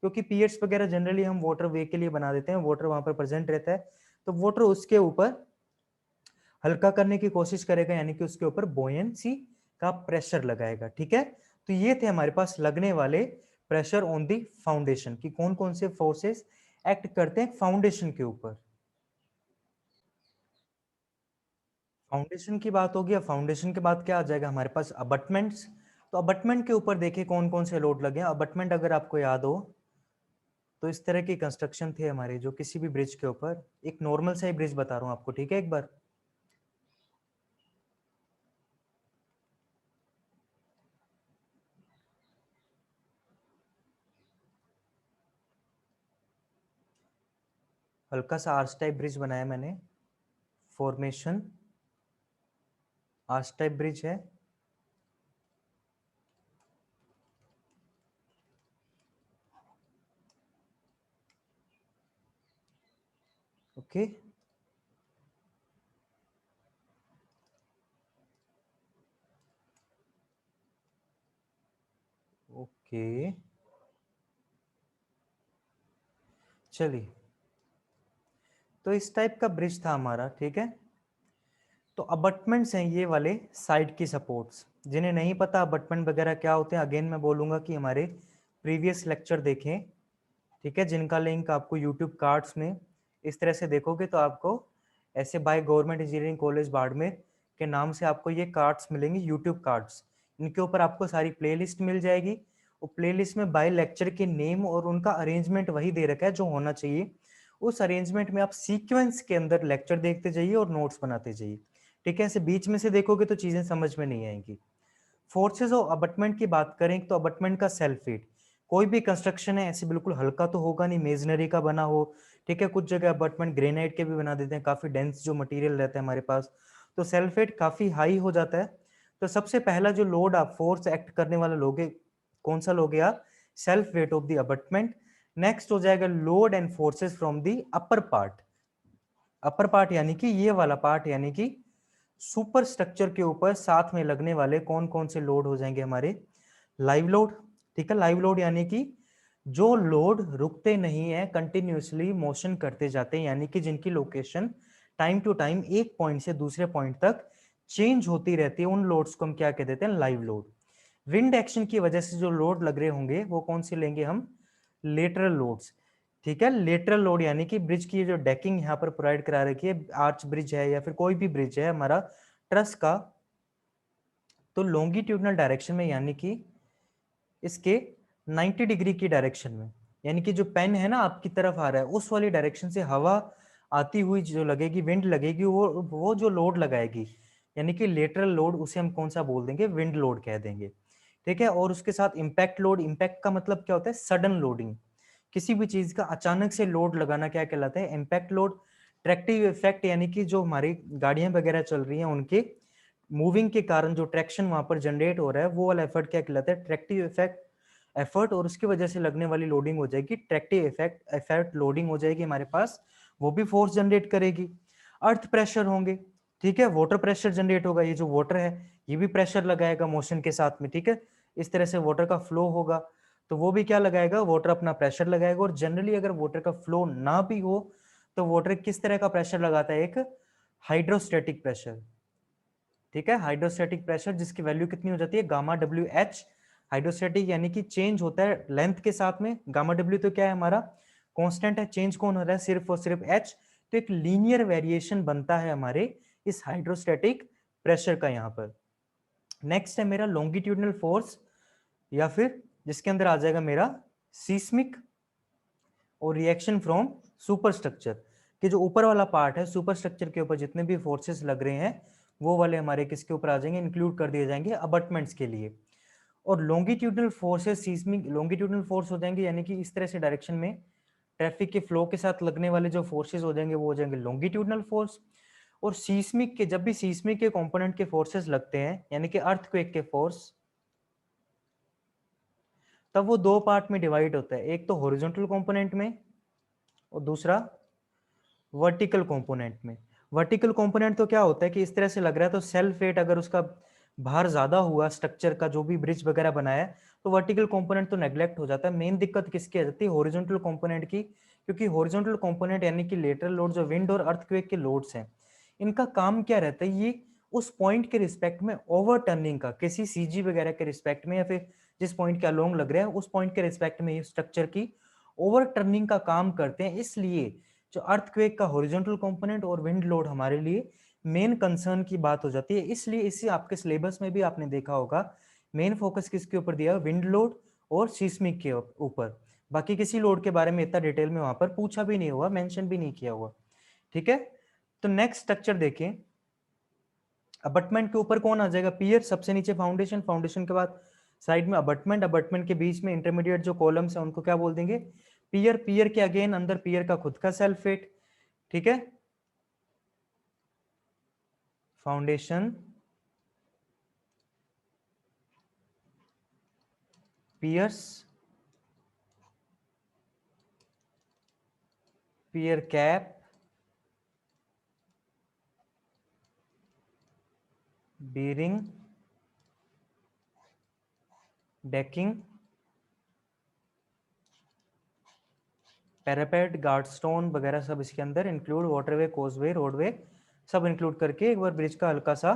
Speaker 1: क्योंकि पीएच वगैरह जनरली हम वाटर वे के लिए बना देते हैं, वाटर वहां पर प्रेजेंट रहता है, तो वाटर उसके ऊपर हल्का करने की कोशिश करेगा, यानी कि उसके ऊपर बोयंसी का प्रेशर लगाएगा, ठीक है। तो ये थे हमारे पास लगने वाले प्रेशर ऑन दी फाउंडेशन, कि कौन कौन से फोर्सेस एक्ट करते हैं फाउंडेशन के ऊपर। फाउंडेशन की बात होगी, अब फाउंडेशन के बाद क्या आ जाएगा हमारे पास, अबटमेंट्स। तो अबटमेंट के ऊपर देखिए कौन कौन से लोड लगे हैं। अबटमेंट अगर आपको याद हो तो इस तरह की कंस्ट्रक्शन थे हमारे, जो किसी भी ब्रिज के ऊपर, एक नॉर्मल सा ही ब्रिज बता रहा हूं आपको, ठीक है। एक बार हल्का सा आर्च टाइप ब्रिज बनाया मैंने, फॉर्मेशन आर्च टाइप ब्रिज है, ओके। ओके चलिए, तो इस टाइप का ब्रिज था हमारा, ठीक है। तो अबटमेंट्स हैं ये वाले साइड की सपोर्ट्स। जिन्हें नहीं पता अबटमेंट वगैरह क्या होते हैं, अगेन मैं बोलूँगा कि हमारे प्रीवियस लेक्चर देखें, ठीक है, जिनका लिंक आपको यूट्यूब कार्ड्स में, इस तरह से देखोगे तो आपको ऐसे by government engineering college Barmer के नाम से आपको ये कार्ड्स मिलेंगे, यूट्यूब कार्ड्स। इनके ऊपर आपको सारी प्लेलिस्ट मिल जाएगी और प्लेलिस्ट में बाय लेक्चर के नेम और उनका अरेंजमेंट वही दे रखा है जो होना चाहिए। उस अरेंजमेंट में आप सीक्वेंस के अंदर लेक्चर देखते जाइए और नोट्स बनाते जाइए, ठीक है। ऐसे बीच में से देखोगे तो चीजें समझ में नहीं आएंगी। फोर्सेस ऑफ अबटमेंट की बात करें तो अबटमेंट का सेल्फ वेट, कोई भी कंस्ट्रक्शन है ऐसे बिल्कुल हल्का तो होगा नहीं, मेजनरी का बना हो, ठीक है। कुछ जगह अबटमेंट ग्रेनाइट के भी बना देते हैं, काफी डेंस जो मटेरियल रहता है हमारे पास, तो सेल्फ वेट काफी हाई हो जाता है। तो सबसे पहला जो लोड आप फोर्स एक्ट करने वाला लोगे, कौन सा लोगे आप? Self weight of the abutment. Next हो जाएगा load and forces from the upper part. Upper part यानी कि ये वाला पार्ट, यानी कि सुपर स्ट्रक्चर के ऊपर साथ में लगने वाले कौन कौन से लोड हो जाएंगे हमारे? लाइव लोड, ठीक है। लाइव लोड यानी कि जो लोड रुकते नहीं है, कंटिन्यूअसली मोशन करते जाते हैं, यानी कि जिनकी लोकेशन टाइम टू टाइम एक पॉइंट से दूसरे पॉइंट तक चेंज होती रहती है, उन लोड्स को हम क्या कह देते हैं? Live load. विंड एक्शन की वजह से जो लोड लग रहे होंगे वो कौन से लेंगे हम? लेटरल लोड्स, ठीक है। लेटरल लोड यानी कि ब्रिज की जो डेकिंग यहाँ पर प्रोवाइड करा रखी है, आर्च ब्रिज है या फिर कोई भी ब्रिज है हमारा ट्रस का, तो लॉन्गिट्यूडनल डायरेक्शन में, यानी कि इसके 90 डिग्री की डायरेक्शन में, यानी कि जो पेन है ना आपकी तरफ आ रहा है उस वाली डायरेक्शन से हवा आती हुई जो लगेगी, विंड लगेगी, वो जो लोड लगाएगी, यानी कि लेटरल लोड, उसे हम कौन सा बोल देंगे? विंड लोड कह देंगे, ठीक है। और उसके साथ इंपैक्ट लोड, इंपैक्ट का मतलब क्या होता है? सडन लोडिंग, किसी भी चीज का अचानक से लोड लगाना क्या कहलाता है? Impact load. ट्रैक्टिव इफेक्ट यानी कि जो हमारी गाड़ियां वगैरह चल रही हैं उनके मूविंग के कारण जो ट्रैक्शन वहां पर जनरेट हो रहा है, वो वाला एफर्ट क्या कहलाता है? Tractive effect effort. और उसकी वजह से लगने वाली लोडिंग हो जाएगी ट्रैक्टिव इफेक्ट एफर्ट लोडिंग हो जाएगी हमारे पास, वो भी फोर्स जनरेट करेगी। अर्थ प्रेशर होंगे, ठीक है। वाटर प्रेशर जनरेट होगा, ये जो वाटर है ये भी प्रेशर लगाएगा मोशन के साथ में, ठीक है। इस तरह से वाटर का फ्लो होगा तो वो भी क्या लगाएगा? वाटर अपना प्रेशर लगाएगा। और जनरली अगर वाटर का फ्लो ना भी हो तो वाटर किस तरह का प्रेशर लगाता है? एक हाइड्रोस्टैटिक प्रेशर, ठीक है। हाइड्रोस्टैटिक प्रेशर जिसकी वैल्यू कितनी हो जाती है? Gamma W H. हाइड्रोस्टैटिक यानी कि चेंज होता है लेंथ के साथ में, गामा डब्ल्यू तो क्या है हमारा? कांस्टेंट है, चेंज कौन हो रहा है? सिर्फ और सिर्फ एच। तो एक लीनियर वेरिएशन बनता है हमारे इस हाइड्रोस्टैटिक प्रेशर का यहाँ पर। नेक्स्ट है मेरा लॉन्गिट्यूडनल फोर्स, या फिर जिसके अंदर आ जाएगा मेरा सीस्मिक और रिएक्शन फ्रॉम सुपर स्ट्रक्चर, कि जो ऊपर वाला पार्ट है सुपर स्ट्रक्चर के ऊपर जितने भी फोर्सेस लग रहे हैं वो वाले हमारे किसके ऊपर आ जाएंगे? इंक्लूड कर दिए जाएंगे अबटमेंट्स के लिए। और longitudinal forces seismic longitudinal force हो जाएंगे, यानी कि इस तरह से डायरेक्शन में ट्रैफिक के फ्लो के साथ लगने वाले जो फोर्सेस हो जाएंगे वो हो जाएंगे लॉन्गिट्यूडनल फोर्स। और सीस्मिक के, जब भी सीस्मिक के कंपोनेंट के फोर्सेस लगते हैं, यानी कि अर्थक्वेक के फोर्स, तब वो दो पार्ट में डिवाइड होता है, एक तो हॉरिजॉन्टल कंपोनेंट में और दूसरा वर्टिकल कंपोनेंट में। वर्टिकल कंपोनेंट तो क्या होता है कि इस तरह से लग रहा है तो सेल्फ वेट अगर उसका भार ज्यादा हुआ स्ट्रक्चर का, जो भी ब्रिज वगैरह बनाया है, तो वर्टिकल कंपोनेंट तो नेग्लेक्ट हो जाता है। मेन दिक्कत किसकी आ जाती है? हॉरिजॉन्टल कंपोनेंट की, क्योंकि हॉरिजॉन्टल कंपोनेंट यानी कि लेटरल लोड, जो विंड और अर्थक्वेक के लोड्स हैं, इनका काम क्या रहता है? ये उस पॉइंट के रिस्पेक्ट में ओवर टर्निंग का, किसी सीजी वगैरह के रिस्पेक्ट में, या फिर जिस पॉइंट के अलोंग लग रहा है उस पॉइंट के रिस्पेक्ट में ये स्ट्रक्चर की ओवर टर्निंग का काम करते हैं। इसलिए जो अर्थक्वेक का हॉरिजॉन्टल कंपोनेंट और विंड लोड हमारे लिए मेन कंसर्न की बात हो जाती है। इसलिए इसी आपके सिलेबस में भी आपने देखा होगा मेन फोकस किसके ऊपर दिया है? विंड लोड और सीस्मिक के ऊपर। बाकी किसी लोड के बारे में इतना डिटेल में वहां पर पूछा भी नहीं हुआ, मेंशन भी नहीं किया हुआ, ठीक है। तो नेक्स्ट स्ट्रक्चर देखें, अबटमेंट के ऊपर कौन आ जाएगा? पियर, सबसे नीचे फाउंडेशन, फाउंडेशन के बाद साइड में अबटमेंट, अबटमेंट के बीच में इंटरमीडिएट जो कॉलम्स है उनको क्या बोल देंगे? पियर। पियर के अगेन अंदर पियर का खुद का सेल्फ वेट, ठीक है। फाउंडेशन, पियर्स, पियर कैप, बीरिंग, डेकिंग, पैरापेट, गार्डस्टोन वगैरह सब इसके अंदर इंक्लूड, वाटरवे, कोजवे, रोडवे, सब इंक्लूड करके एक बार ब्रिज का हल्का सा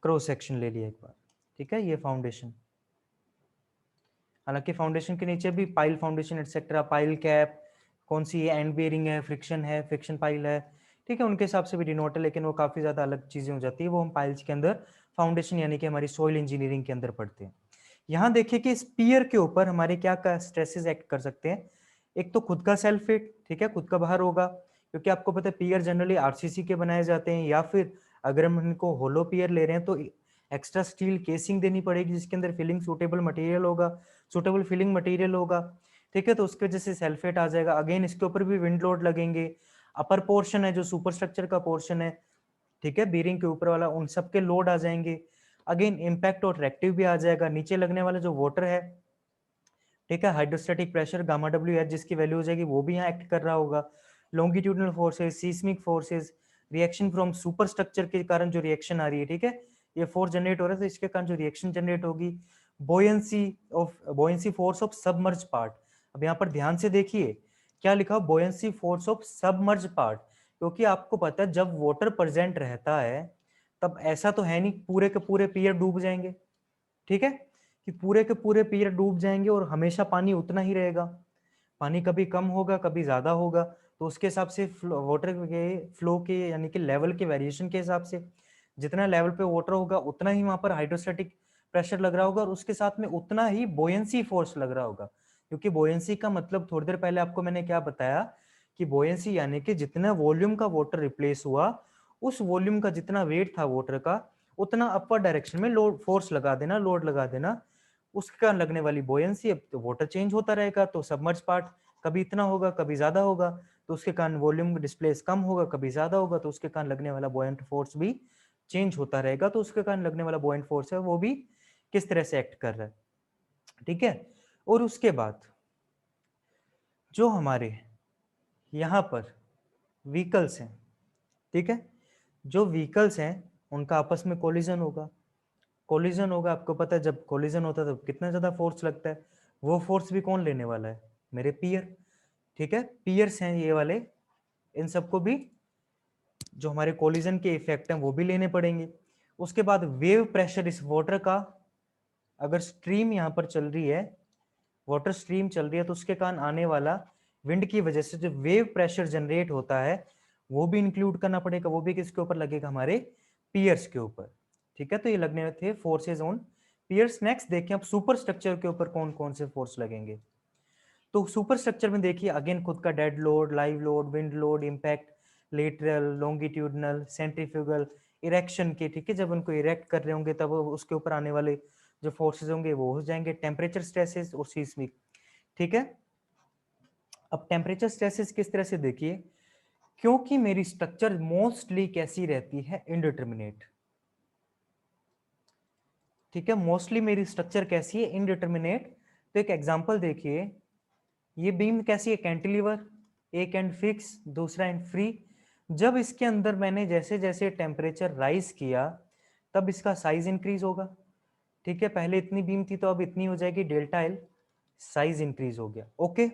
Speaker 1: क्रॉस सेक्शन ले लिया एक बार, ठीक है। ये फाउंडेशन, हालांकि फाउंडेशन के नीचे भी pile foundation etcetera, pile cap, कौन सी एंड बेयरिंग है, फ्रिक्शन है, फ्रिक्शन पाइल है, ठीक है, उनके हिसाब से भी डिनोट है, लेकिन वो काफ़ी ज़्यादा अलग चीज़ें हो जाती है, वो हम पाइल्स के अंदर फाउंडेशन यानी कि हमारी सॉइल इंजीनियरिंग के अंदर पढ़ते हैं। यहाँ देखिए कि इस पियर के ऊपर हमारे क्या क्या स्ट्रेसेस एक्ट कर सकते हैं। एक तो खुद का सेल्फ वेट, ठीक है, खुद का भार होगा, क्योंकि आपको पता है पियर जनरली आरसीसी के बनाए जाते हैं, या फिर अगर हम इनको होलो पियर ले रहे हैं तो एक्स्ट्रा स्टील केसिंग देनी पड़ेगी जिसके अंदर फिलिंग सूटेबल मटेरियल होगा, सूटेबल फिलिंग मटेरियल होगा, ठीक है, तो उसके वजह से सेल्फ वेट आ जाएगा। अगेन इसके ऊपर भी विंड लोड लगेंगे। अपर पोर्शन है जो सुपर स्ट्रक्चर का पोर्शन है, ठीक है, बीरिंग के ऊपर वाला, उन सब के लोड आ जाएंगे। अगेन इम्पैक्ट और रेक्टिव भी आ जाएगा। नीचे लगने वाला जो वाटर है, ठीक है, hydrostatic pressure gamma W H जिसकी वैल्यू हो जाएगी वो भी यहाँ एक्ट कर रहा होगा। Longitudinal forces, seismic forces, reaction from super structure के कारण जो रिएक्शन आ रही है, ठीक है, ये फोर्स जनरेट हो रहा है तो इसके कारण जो रिएक्शन जनरेट होगी। बोयंसी फोर्स ऑफ सबमर्ज पार्ट। अब यहाँ पर ध्यान से देखिए क्या लिखा, बोयंसी फोर्स ऑफ सबमर्ज पार्ट, क्योंकि आपको पता है जब वाटर प्रेजेंट रहता है तब ऐसा तो है नहीं पूरे के पूरे पियर डूब जाएंगे, ठीक है, कि पूरे के पूरे पियर डूब जाएंगे और हमेशा पानी उतना ही रहेगा। पानी कभी कम होगा कभी ज्यादा होगा, तो उसके हिसाब से वाटर के फ्लो के यानी कि लेवल के वेरिएशन के हिसाब से जितना लेवल पे वाटर होगा उतना ही वहां पर हाइड्रोस्टैटिक प्रेशर लग रहा होगा और उसके साथ में उतना ही बोयंसी फोर्स लग रहा होगा। क्योंकि बोयंसी का मतलब थोड़ी देर पहले आपको मैंने क्या बताया कि बोयंसी यानी कि जितना वॉल्यूम का वाटर रिप्लेस हुआ उस वॉल्यूम का जितना वेट था वाटर का उतना अपर डायरेक्शन में लोड फोर्स लगा देना, लोड लगा देना, उसके कारण लगने वाली बोयंसी। अब तो वाटर चेंज होता रहेगा तो सबमर्ज पार्ट कभी इतना होगा कभी ज्यादा होगा, तो उसके कारण वॉल्यूम डिस्प्लेस कम होगा कभी ज्यादा होगा, तो उसके कारण लगने वाला बॉयंट फोर्स भी चेंज होता रहेगा, तो उसके कारण लगने वाला बॉयंट फोर्स है वो भी किस तरह से एक्ट कर रहा है, ठीक है। और उसके बाद जो हमारे यहाँ पर व्हीकल्स हैं, ठीक है, जो व्हीकल्स हैं उनका आपस में कोलिजन होगा। कोलिजन होगा, आपको पता है जब कोलिजन होता है तो कितना ज्यादा फोर्स लगता है, वो फोर्स भी कौन लेने वाला है, मेरे पियर, ठीक है, पियर्स हैं ये वाले, इन सबको भी जो हमारे कोलिजन के इफेक्ट हैं वो भी लेने पड़ेंगे। उसके बाद वेव प्रेशर इस वाटर का, अगर स्ट्रीम यहाँ पर चल रही है, वाटर स्ट्रीम चल रही है तो उसके कारण आने वाला विंड की वजह से जो वेव प्रेशर जनरेट होता है वो भी इंक्लूड करना पड़ेगा, वो भी किसके ऊपर लगेगा, हमारे पियर्स के ऊपर, ठीक है। तो ये लगने थे फोर्सेज ऑन पियर्स। नेक्स्ट देखिए अब सुपर स्ट्रक्चर के ऊपर कौन कौन से फोर्स लगेंगे। तो सुपर स्ट्रक्चर में देखिए अगेन खुद का dead load, live load, wind load, impact, lateral, longitudinal, centrifugal, erection के, ठीक है, जब उनको इरेक्ट कर रहे होंगे तब उसके ऊपर आने वाले जो फोर्सेज होंगे वो हो जाएंगे। टेम्परेचर स्ट्रेसेस और सीस्मिक, ठीक है। अब टेम्परेचर स्ट्रेसेस किस तरह से देखिए, क्योंकि मेरी स्ट्रक्चर मोस्टली कैसी रहती है, इनडिटर्मिनेट, ठीक है, मोस्टली मेरी स्ट्रक्चर कैसी है, इनडिटर्मिनेट। तो एक एग्जांपल देखिए, ये बीम कैसी है, कैंटिलीवर, एक एंड फिक्स दूसरा एंड फ्री। जब इसके अंदर मैंने जैसे जैसे टेम्परेचर राइज किया तब इसका साइज इंक्रीज होगा, ठीक है, पहले इतनी बीम थी तो अब इतनी हो जाएगी, डेल्टा एल, साइज इंक्रीज हो गया, ओके।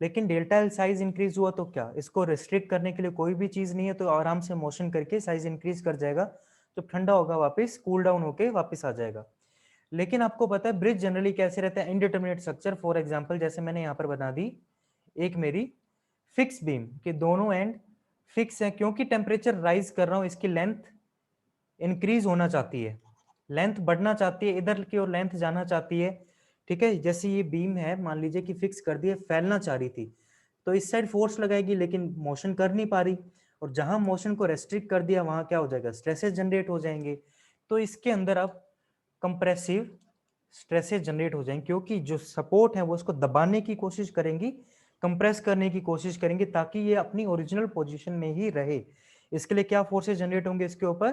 Speaker 1: लेकिन डेल्टा एल साइज इंक्रीज हुआ तो क्या, इसको रिस्ट्रिक्ट करने के लिए कोई भी चीज नहीं है, तो आराम से मोशन करके साइज इंक्रीज कर जाएगा, जब ठंडा होगा वापस कूल डाउन होके वापस आ जाएगा। लेकिन आपको पता है ब्रिज जनरली कैसे रहता है, इनडिटर्मिनेट स्ट्रक्चर। फॉर एग्जांपल जैसे मैंने यहाँ पर बना दी एक मेरी फिक्स बीम के दोनों एंड फिक्स है, क्योंकि टेम्परेचर राइज कर रहा हूं इसकी लेंथ इंक्रीज होना चाहती है, लेंथ बढ़ना चाहती है, इधर की ओर लेंथ जाना चाहती है, ठीक है। जैसे ये बीम है मान लीजिए कि फिक्स कर दी है, फैलना चाह रही थी तो इस साइड फोर्स लगाएगी लेकिन मोशन कर नहीं पा रही, और जहां मोशन को रेस्ट्रिक्ट कर दिया वहां क्या हो जाएगा, स्ट्रेसेस जनरेट हो जाएंगे। तो इसके अंदर अब कंप्रेसिव स्ट्रेसेस जनरेट हो जाएंगे, क्योंकि जो सपोर्ट है वो उसको दबाने की कोशिश करेंगी, कंप्रेस करने की कोशिश करेंगे ताकि ये अपनी ओरिजिनल पोजीशन में ही रहे। इसके लिए क्या फोर्सेस जनरेट होंगे, इसके ऊपर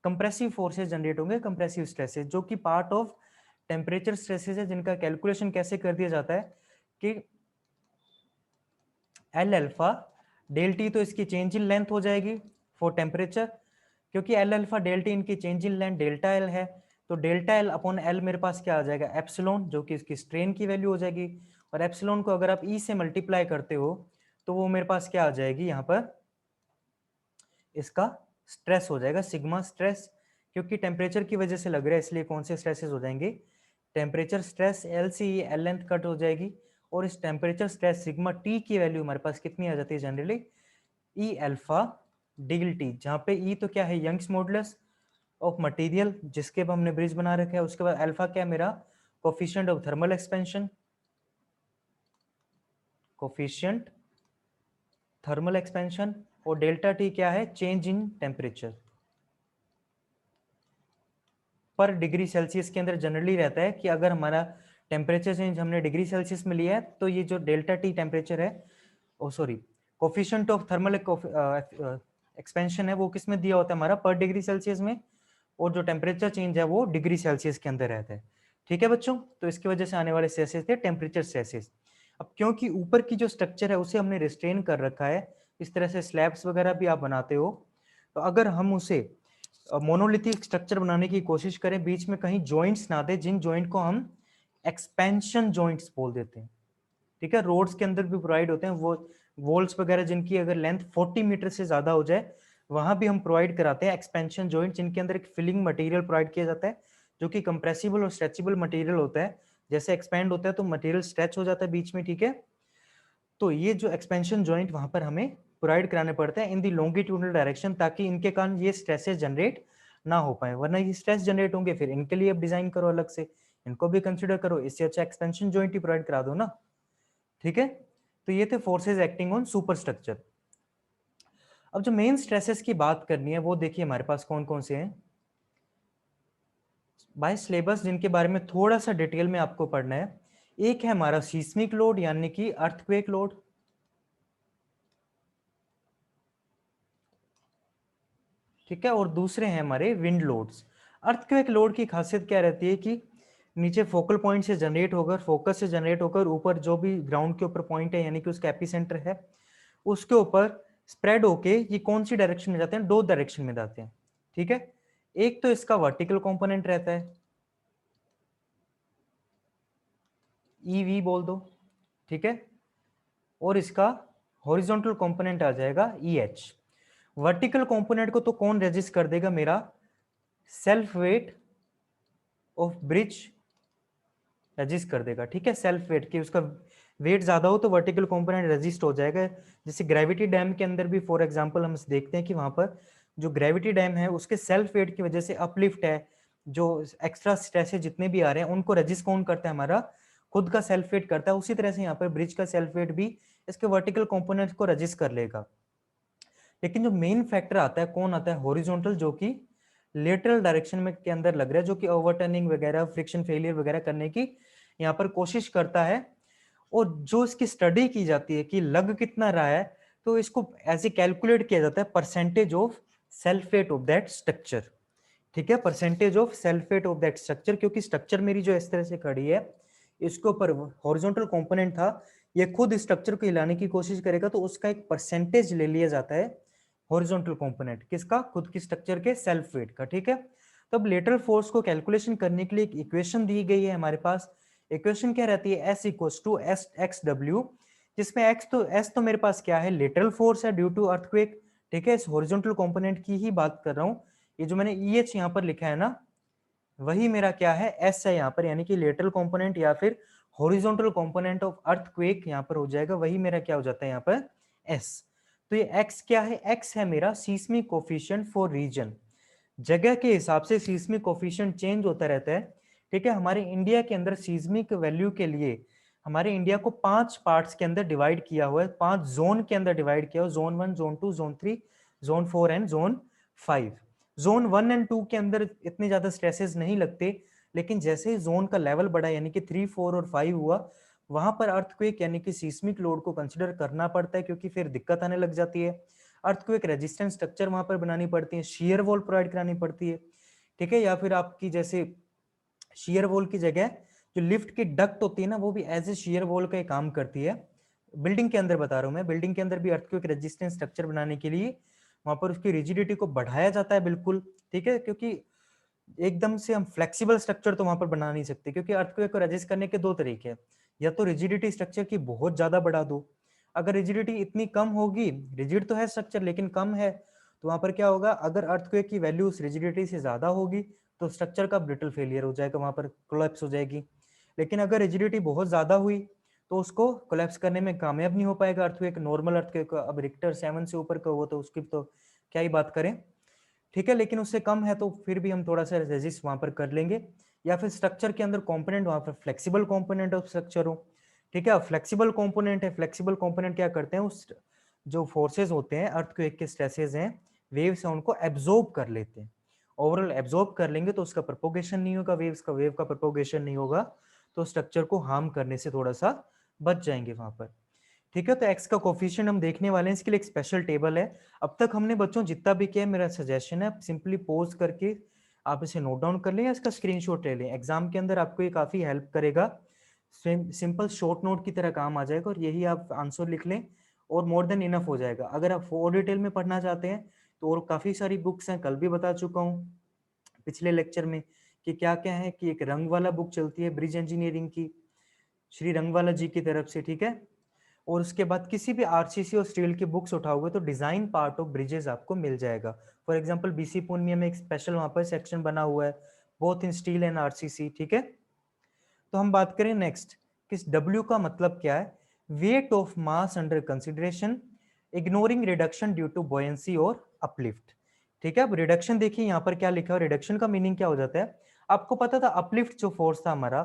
Speaker 1: कंप्रेसिव फोर्सेस जनरेट होंगे, कंप्रेसिव स्ट्रेसेस, जो कि पार्ट ऑफ टेम्परेचर स्ट्रेसेस है, जिनका कैलकुलेशन कैसे कर दिया जाता है कि एल अल्फा डेल टी, तो इसकी चेंज इन लेंथ हो जाएगी फॉर टेम्परेचर, क्योंकि एल अल्फा डेल टी इनकी change in length delta L है, तो डेल्टा एल अपॉन एल मेरे पास क्या आ जाएगा, एप्सिलॉन, जो कि इसकी स्ट्रेन की वैल्यू हो जाएगी। और एप्सिलॉन को अगर आप ई से मल्टीप्लाई करते हो तो वो मेरे पास क्या आ जाएगी यहाँ पर, इसका स्ट्रेस हो जाएगा, सिग्मा स्ट्रेस, क्योंकि टेम्परेचर की वजह से लग रहा है इसलिए कौन से स्ट्रेसेस हो जाएंगे, temperature stress, L C L length cut हो जाएगी, और इस टेम्परेचर स्ट्रेस सिग्मा टी की वैल्यू हमारे पास कितनी आ जाती है generally, E alpha degree T, जहाँ पे ई तो क्या है यंग्स मॉडुलस ऑफ मटेरियल जिसके अब हमने ब्रिज बना रखा है, उसके बाद अल्फा क्या है मेरा coefficient of thermal expansion, coefficient thermal expansion, और डेल्टा टी क्या है चेंज इन टेम्परेचर पर डिग्री सेल्सियस के अंदर जनरली रहता है कि अगर हमारा टेम्परेचर चेंज हमने डिग्री सेल्सियस में लिया है तो ये जो डेल्टा टी टेम्परेचर है, oh sorry coefficient of thermal expansion है वो किस में दिया होता है हमारा पर डिग्री सेल्सियस में, और जो टेम्परेचर चेंज है वो डिग्री सेल्सियस के अंदर रहता है। ठीक है बच्चों, तो इसकी वजह से आने वाले स्ट्रेसेस थे टेम्परेचर स्ट्रेसेस। अब क्योंकि ऊपर की जो स्ट्रक्चर है उसे हमने रिस्ट्रेन कर रखा है, इस तरह से स्लैब्स वगैरह भी आप बनाते हो, तो अगर हम उसे मोनोलिथिक स्ट्रक्चर बनाने की कोशिश करें, बीच में कहीं जॉइंट्स ना दे, जिन जॉइंट को हम एक्सपेंशन जॉइंट्स बोल देते हैं। ठीक है, रोड्स के अंदर भी प्रोवाइड होते हैं वो वॉल्स वगैरह जिनकी अगर लेंथ 40 मीटर से ज्यादा हो जाए, वहां भी हम प्रोवाइड कराते हैं एक्सपेंशन जॉइंट, जिनके अंदर एक फिलिंग मटेरियल प्रोवाइड किया जाता है जो कि कंप्रेसिबल और स्ट्रेचेबल मटेरियल होता है। जैसे एक्सपेंड होता है तो मटेरियल स्ट्रेच हो जाता है बीच में। ठीक है, तो ये जो एक्सपेंशन जॉइंट वहां पर हमें प्रोवाइड कराने पड़ते हैं इन दी लॉन्गिट्यूडनल डायरेक्शन, ताकि इनके कारण ये स्ट्रेसेस जनरेट ना हो पाए, वरना ये स्ट्रेस जनरेट होंगे फिर इनके लिए अब डिजाइन करो अलग से, इनको भी कंसिडर करो, इससे अच्छा एक्सपेंशन जॉइंट ही प्रोवाइड करा दो ना। ठीक है, तो ये थे forces acting on super structure. अब जो मेन स्ट्रेसेस की बात करनी है वो देखिए हमारे पास कौन कौन से हैं बाय सिलेबस, जिनके बारे में थोड़ा सा डिटेल में आपको पढ़ना है। एक है हमारा सीस्मिक लोड यानी कि अर्थक्वेक लोड, ठीक है, और दूसरे हैं हमारे विंड लोड्स। अर्थक्वेक लोड की खासियत क्या रहती है कि नीचे फोकल पॉइंट से जनरेट होकर, फोकस से जनरेट होकर ऊपर जो भी ग्राउंड के ऊपर पॉइंट है यानी कि उसका एपिसेंटर है उसके ऊपर स्प्रेड होके ये कौन सी डायरेक्शन में जाते हैं, दो डायरेक्शन में जाते हैं। ठीक है, एक तो इसका वर्टिकल कंपोनेंट रहता है, ईवी बोल दो, ठीक है, और इसका हॉरिजॉन्टल कंपोनेंट आ जाएगा ई एच। वर्टिकल कंपोनेंट को तो कौन रेजिस्ट कर देगा, मेरा self weight of bridge resist कर देगा। ठीक है, सेल्फ वेट की उसका वेट ज्यादा हो तो वर्टिकल कंपोनेंट रेजिस्ट हो जाएगा। जैसे ग्रेविटी डैम के अंदर भी फॉर एग्जांपल हम देखते हैं कि वहां पर जो ग्रेविटी डैम है उसके सेल्फ वेट की वजह से अपलिफ्ट है, जो एक्स्ट्रा स्ट्रेस है जितने भी आ रहे हैं उनको रेजिस्ट कौन करता है, हमारा खुद का सेल्फ वेट करता है। उसी तरह से यहाँ पर ब्रिज का सेल्फ वेट भी इसके वर्टिकल कंपोनेंट को रेजिस्ट कर लेगा। लेकिन जो मेन फैक्टर आता है कौन आता है, हॉरिजॉन्टल, जो कि लेटरल डायरेक्शन में के अंदर लग रहा है, जो कि ओवरटर्निंग वगैरह फ्रिक्शन फेलियर वगैरह करने की यहाँ पर कोशिश करता है। और जो इसकी स्टडी की जाती है कि लग कितना रहा है, तो इसको ऐसे कैलकुलेट किया जाता है percentage of self weight of that structure. ठीक है, percentage of self weight of that structure, क्योंकि स्ट्रक्चर मेरी जो इस तरह से खड़ी है इसके ऊपर हॉरिजॉन्टल कंपोनेंट था, ये खुद स्ट्रक्चर को हिलाने की कोशिश करेगा तो उसका एक परसेंटेज ले लिया जाता है हॉरिजॉन्टल कंपोनेंट किसका, खुद की स्ट्रक्चर के सेल्फ वेट का। ठीक है, तो अब लेटरल फोर्स को कैलकुलेशन करने के लिए एक इक्वेशन दी गई है हमारे पास। इक्वेशन क्या रहती है, S equals to S X W, जिसमें एस तो मेरे पास क्या है लेटरल फोर्स है ड्यू टू अर्थक्वेक। ठीक है, इस हॉरिजॉन्टल कंपोनेंट की ही बात कर रहा हूँ। ये जो मैंने ई एच यहाँ पर लिखा है ना, वही मेरा क्या है एस है यहाँ पर, यानी कि लेटरल कंपोनेंट या फिर हॉरिजॉन्टल कंपोनेंट ऑफ अर्थक्वेक यहाँ पर हो जाएगा, वही मेरा क्या हो जाता है यहाँ पर एस। तो ये एक्स क्या है, एक्स है मेरा सीस्मिक कोफिशिएंट फॉर रीजन। जगह के हिसाब से सीस्मिक कोफिशिएंट चेंज होता रहता है। ठीक है, हमारे इंडिया के अंदर सीस्मिक वैल्यू के लिए हमारे इंडिया को 5 पार्ट्स के अंदर डिवाइड किया हुआ है, 5 जोन के अंदर डिवाइड किया हुआ, zone 1, zone 2, zone 3, zone 4 and zone 5। Zone 1 and 2 के अंदर इतने ज्यादा स्ट्रेसेस नहीं लगते, लेकिन जैसे ही जोन का लेवल बढ़ा यानी कि 3, 4 और 5 हुआ, वहां पर अर्थक्वेक यानी कि सीस्मिक लोड को कंसिडर करना पड़ता है, क्योंकि फिर दिक्कत आने लग जाती है। अर्थक्वेक रेजिस्टेंस स्ट्रक्चर वहां पर बनानी पड़ती है, शियर वॉल प्रोवाइड करानी पड़ती है। ठीक है, या फिर आपकी जैसे शियर वॉल की जगह जो लिफ्ट की डक्ट होती है ना, वो भी एज ए शियर वॉल का काम करती है। बिल्डिंग के अंदर बता रहा हूं मैं, बिल्डिंग के अंदर भी अर्थक्वेक रेजिस्टेंस स्ट्रक्चर बनाने के लिए वहां पर उसकी रिजिडिटी को बढ़ाया जाता है बिल्कुल। ठीक है, क्योंकि एकदम से हम फ्लेक्सिबल स्ट्रक्चर तो वहां पर बना नहीं सकते, क्योंकि अर्थक्वेक को रेजिस्ट करने के दो तरीके हैं, या तो रिजिडिटी स्ट्रक्चर की बहुत ज्यादा बढ़ा दो, अगर रिजिडिटी इतनी कम होगी, रिजिड तो है स्ट्रक्चर लेकिन कम है, तो वहां पर क्या होगा, अगर अर्थक्वेक की वैल्यू उस रिजिडिटी से ज्यादा होगी तो स्ट्रक्चर का ब्रिटल फेलियर हो जाएगा, वहां पर कोलैप्स हो जाएगी। लेकिन अगर रिजिडिटी बहुत ज्यादा हुई तो उसको कोलैप्स करने में कामयाब नहीं हो पाएगा अर्थक्वेक, नॉर्मल अर्थक्वेक। अब रिक्टर 7 से ऊपर का हो तो उसकी तो क्या ही बात करें, ठीक है। लेकिन उससे कम है तो फिर भी हम थोड़ा सा रेजिस्ट वहां पर कर लेंगे। या फिर स्ट्रक्चर के अंदर कंपोनेंट वहां पर फ्लेक्सिबल कंपोनेंट ऑफ स्ट्रक्चर हो, ठीक है। फ्लेक्सिबल कंपोनेंट है, फ्लेक्सिबल कंपोनेंट क्या करते हैं, उस जो फोर्सेज होते हैं अर्थक्वेक के, स्ट्रेसेज हैं, वेव्स हैं, उनको एब्जॉर्ब कर लेते हैं। ओवरऑल एब्जॉर्ब कर लेंगे तो उसका प्रोपोगेशन नहीं होगा, वेव्स का, वेव का प्रोपोगेशन नहीं होगा, तो स्ट्रक्चर को हार्म करने से थोड़ा सा बच जाएंगे वहां पर, ठीक है। तो एक्स का कोफिशिएंट हम देखने वाले हैं, इसके लिए एक स्पेशल टेबल है। अब तक हमने बच्चों जितना भी किया है, मेरा सजेशन है सिंपली पॉज करके आप इसे नोट डाउन कर लें या इसका स्क्रीनशॉट ले लें। एग्जाम के अंदर आपको ये काफी हेल्प करेगा, सिंपल शॉर्ट नोट की तरह काम आ जाएगा, और यही आप आंसर लिख लें और मोर देन इनफ हो जाएगा। अगर आप और डिटेल में पढ़ना चाहते हैं तो और काफी सारी बुक्स हैं, कल भी बता चुका हूँ पिछले लेक्चर में कि क्या क्या है, कि एक रंग वाला बुक चलती है ब्रिज इंजीनियरिंग की, श्री रंगवाला जी की तरफ से, ठीक है। और उसके बाद किसी भी आरसीसी और स्टील की बुक्स उठाओगे तो डिजाइन पार्ट ऑफ ब्रिजेस आपको मिल जाएगा। फॉर एग्जांपल बीसी पूर्णिया में एक स्पेशल वहां पर सेक्शन बना हुआ है, both in steel and RCC, ठीक है। तो हम बात करें नेक्स्ट, किस डब्ल्यू का मतलब क्या है, weight of mass under consideration ignoring reduction due to buoyancy और अपलिफ्ट, ठीक है। अब रिडक्शन देखिए यहाँ पर क्या लिखा है, रिडक्शन का मीनिंग क्या हो जाता है, आपको पता था अपलिफ्ट जो फोर्स था हमारा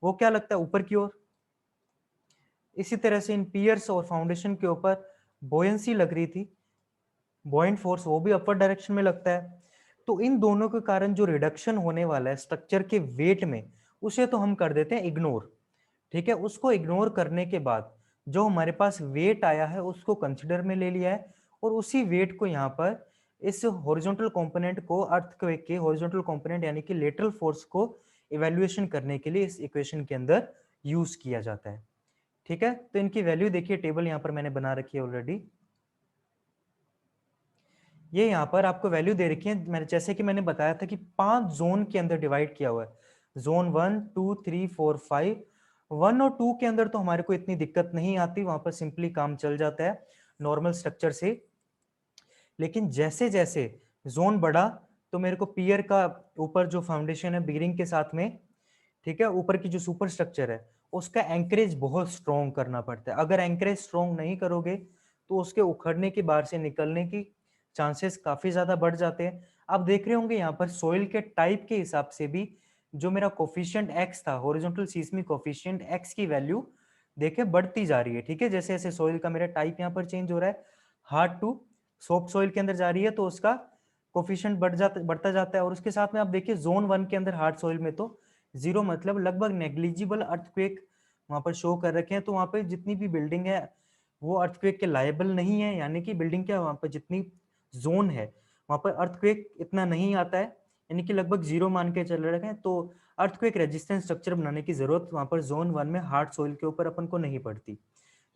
Speaker 1: वो क्या लगता है, ऊपर की ओर। इसी तरह से इन पियर्स और फाउंडेशन के ऊपर बोयंसी लग रही थी, बॉइंट फोर्स, वो भी अपर डायरेक्शन में लगता है। तो इन दोनों के कारण जो रिडक्शन होने वाला है स्ट्रक्चर के वेट में, उसे तो हम कर देते हैं इग्नोर, ठीक है। उसको इग्नोर करने के बाद जो हमारे पास वेट आया है उसको कंसिडर में ले लिया है, और उसी वेट को यहाँ पर इस हॉरिजॉन्टल कंपोनेंट को, अर्थक्वेक के हॉरिजॉन्टल कंपोनेंट यानी कि लेटरल फोर्स को इवैल्यूएशन करने के लिए इस इक्वेशन के अंदर यूज किया जाता है, ठीक है। तो इनकी वैल्यू देखिए, टेबल यहाँ पर मैंने बना रखी है ऑलरेडी। ये यहाँ पर आपको वैल्यू दे रखी है, मैंने जैसे कि मैंने बताया था कि 5 जोन के अंदर डिवाइड किया हुआ है, जोन 1 2 3 4 5। 1 और 2 के अंदर तो हमारे को इतनी दिक्कत नहीं आती, वहां पर सिंपली काम चल जाता है नॉर्मल स्ट्रक्चर से। लेकिन जैसे जैसे जोन बढ़ा तो मेरे को पियर का ऊपर जो फाउंडेशन है बीरिंग के साथ में, ठीक है, ऊपर की जो सुपर स्ट्रक्चर है उसका एंकरेज बहुत स्ट्रॉन्ग करना पड़ता है। अगर एंकरेज स्ट्रॉन्ग नहीं करोगे तो उसके उखड़ने की, बाहर से निकलने की चांसेस काफी ज्यादा बढ़ जाते हैं। आप देख रहे होंगे यहाँ पर सॉइल के टाइप के हिसाब से भी जो मेरा कोफिशिएंट एक्स था, हॉरिजॉन्टल सीस्मिक कोफिशिएंट एक्स की वैल्यू देखे बढ़ती जा रही है, ठीक है। जैसे जैसे सॉइल का मेरा टाइप यहाँ पर चेंज हो रहा है, हार्ड टू सॉफ्ट सॉइल के अंदर जा रही है तो उसका कोफिशिएंट बढ़ता जाता है। और उसके साथ में आप देखिए जोन 1 के अंदर हार्ड सॉइल में तो 0, मतलब लगभग नेग्लिजिबल अर्थक्वेक वहां पर शो कर रखे हैं। तो वहां पे जितनी भी बिल्डिंग है वो अर्थक्वेक के लायबल नहीं है, यानी कि बिल्डिंग क्या, वहां पर जितनी जोन है वहां पर अर्थक्वेक इतना नहीं आता है, यानी कि लगभग 0 मान के चल रहे हैं। तो अर्थक्वेक रेजिस्टेंस स्ट्रक्चर बनाने की जरूरत वहां पर जोन 1 में हार्ड सॉइल के ऊपर अपन को नहीं पड़ती।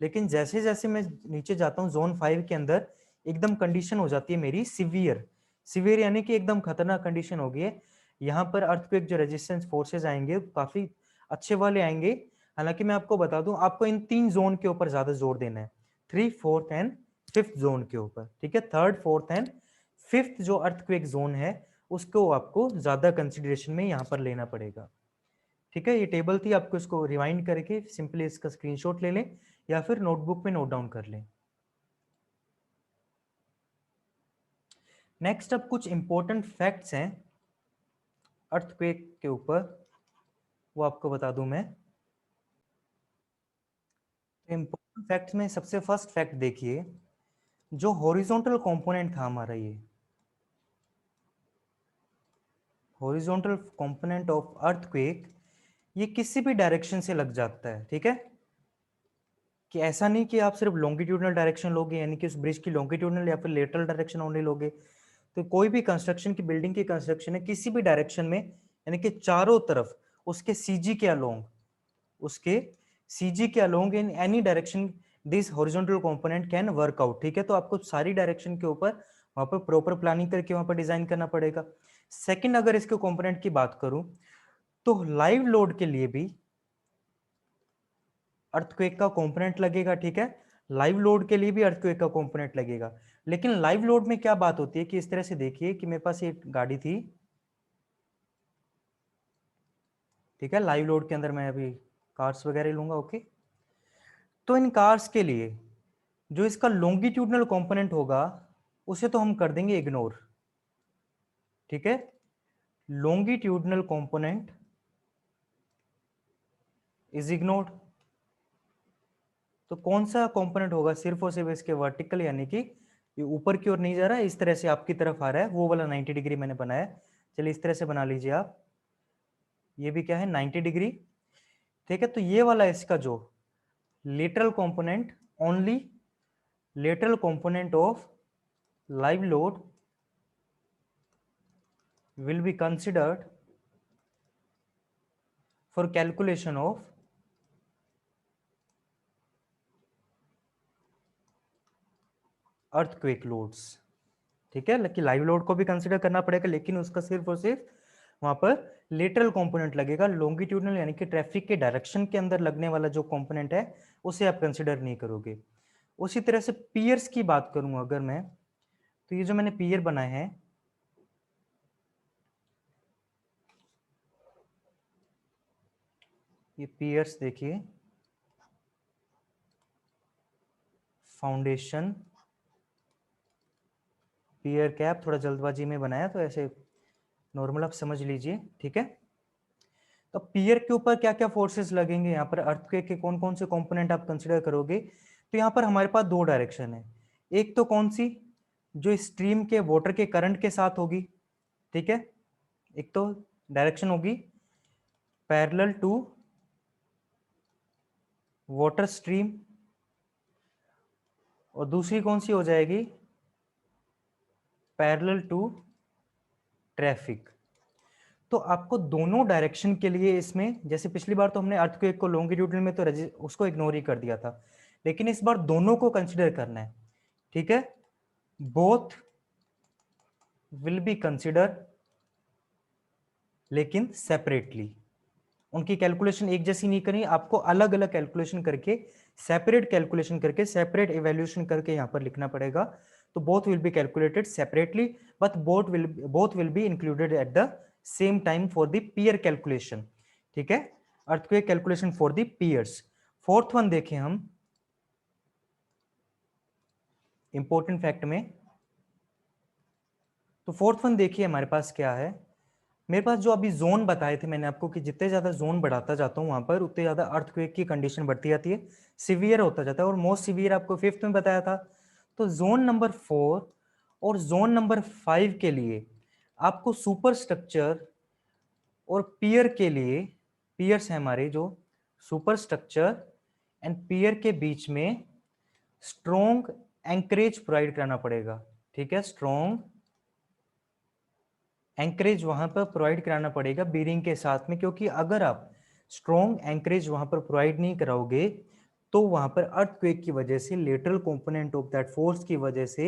Speaker 1: लेकिन जैसे जैसे मैं नीचे जाता हूँ जोन 5 के अंदर एकदम कंडीशन हो जाती है मेरी सिवियर, सिवियर यानी कि एकदम खतरनाक कंडीशन हो गई है। यहाँ पर अर्थक्वेक जो रेजिस्टेंस फोर्सेज आएंगे काफी अच्छे वाले आएंगे। हालांकि मैं आपको बता दूं, आपको इन 3 जोन के ऊपर ज्यादा जोर देना है, 3, 4 एंड 5th जोन के ऊपर, ठीक है। 3rd, 4th एंड 5th जो अर्थक्वेक जोन है उसको आपको ज्यादा कंसिडरेशन में यहाँ पर लेना पड़ेगा, ठीक है। ये टेबल थी, आपको इसको रिवाइंड करके सिंपली इसका स्क्रीनशॉट ले लें या फिर नोटबुक में नोट डाउन कर लें। नेक्स्ट अब कुछ इंपॉर्टेंट फैक्ट्स हैं अर्थक्वेक के ऊपर, वो आपको बता दूं मैं। इंपॉर्टेंट फैक्ट्स में सबसे फर्स्ट फैक्ट देखिए, जो हॉरिजॉन्टल कंपोनेंट था हमारा, ये हॉरिजॉन्टल कंपोनेंट ऑफ अर्थक्वेक, ये किसी भी डायरेक्शन से लग जाता है, ठीक है। कि ऐसा नहीं कि आप सिर्फ लॉन्गिट्यूडनल डायरेक्शन लोगे, यानी कि उस ब्रिज की लॉन्गिट्यूडनल या फिर लेटरल डायरेक्शन ओनली लोगे। तो कोई भी कंस्ट्रक्शन की, बिल्डिंग की कंस्ट्रक्शन है किसी भी डायरेक्शन में, यानी कि चारों तरफ उसके सीजी के अलोंग, उसके सीजी के along in any direction this horizontal component can work out, ठीक है। तो आपको सारी डायरेक्शन के ऊपर वहां पर प्रॉपर प्लानिंग करके वहां पर डिजाइन करना पड़ेगा। सेकंड, अगर इसके कंपोनेंट की बात करूं तो लाइव लोड के लिए भी अर्थक्वेक का कंपोनेंट लगेगा, ठीक है। लाइव लोड के लिए भी अर्थक्वेक का कंपोनेंट लगेगा। लेकिन लाइव लोड में क्या बात होती है कि इस तरह से देखिए कि मेरे पास एक गाड़ी थी, ठीक है, लाइव लोड के अंदर मैं अभी कार्स वगैरह लूंगा, ओके। तो इन कार्स के लिए जो इसका लॉन्गिट्यूडनल कंपोनेंट होगा उसे तो हम कर देंगे इग्नोर, ठीक है, लॉन्गिट्यूडनल कंपोनेंट इज इग्नोर्ड। तो कौन सा कंपोनेंट होगा, सिर्फ और सिर्फ इसके वर्टिकल, यानी कि ये ऊपर की ओर नहीं जा रहा है, इस तरह से आपकी तरफ आ रहा है, वो वाला 90 डिग्री मैंने बनाया। चलिए इस तरह से बना लीजिए आप, ये भी क्या है 90 डिग्री, ठीक है। तो ये वाला इसका जो lateral component, only lateral component of live load will be considered for calculation of earthquake loads, ठीक है। लेकिन लाइव लोड को भी कंसिडर करना पड़ेगा, लेकिन उसका सिर्फ और सिर्फ वहां पर लेटरल कंपोनेंट लगेगा, लॉन्गिट्यूडनल यानी कि ट्रैफिक के डायरेक्शन के अंदर लगने वाला जो कंपोनेंट है उसे आप कंसिडर नहीं करोगे। उसी तरह से पियर्स की बात करूं अगर मैं, तो ये जो मैंने पियर बनाए हैं, ये पियर्स देखिए, फाउंडेशन पियर कैप, थोड़ा जल्दबाजी में बनाया तो ऐसे नॉर्मल आप समझ लीजिए, ठीक है। तो पियर के ऊपर क्या क्या फोर्सेस लगेंगे, यहाँ पर अर्थक्वेक के कौन कौन से कंपोनेंट आप कंसिडर करोगे, तो यहाँ पर हमारे पास दो डायरेक्शन है। एक तो कौन सी, जो स्ट्रीम के वाटर के करंट के साथ होगी, ठीक है, एक तो डायरेक्शन होगी पैरेलल टू वाटर स्ट्रीम, और दूसरी कौन सी हो जाएगी, पैरेलल टू ट्रैफिक। तो आपको दोनों डायरेक्शन के लिए इसमें, जैसे पिछली बार तो हमने अर्थक्वेक को लॉन्गिट्यूडनल में तो उसको इग्नोर ही कर दिया था, लेकिन इस बार दोनों को कंसिडर करना है, ठीक है। बोथ विल बी कंसिडर, लेकिन सेपरेटली, उनकी कैलकुलेशन एक जैसी नहीं करनी, आपको अलग अलग कैलकुलेशन करके, सेपरेट कैलकुलेशन करके, सेपरेट इवैल्यूएशन करके यहां पर लिखना पड़ेगा। तो both will be calculated separately, but both will be included at the same time for the pier calculation, ठीक है, earthquake calculation for the piers. Fourth one देखें हम, इंपॉर्टेंट फैक्ट में, तो फोर्थ वन देखिए हमारे पास क्या है। मेरे पास जो अभी जोन बताए थे मैंने आपको कि जितने ज्यादा जोन बढ़ाता जाता हूं वहां पर उतने ज्यादा अर्थक्वेक की कंडीशन बढ़ती जाती है, सिवियर होता जाता है, और मोस्ट सिवियर आपको फिफ्थ में बताया था। तो जोन नंबर 4 और जोन नंबर 5 के लिए आपको सुपर स्ट्रक्चर और पियर के लिए, पियर्स है हमारे जो सुपर स्ट्रक्चर एंड पियर के बीच में स्ट्रॉन्ग एंकरेज प्रोवाइड करना पड़ेगा, ठीक है, स्ट्रॉन्ग एंकरेज वहां पर प्रोवाइड कराना पड़ेगा बीरिंग के साथ में, क्योंकि अगर आप स्ट्रॉन्ग एंकरेज वहां पर प्रोवाइड नहीं कराओगे तो वहां पर अर्थक्वेक की वजह से, lateral component of that force की वजह से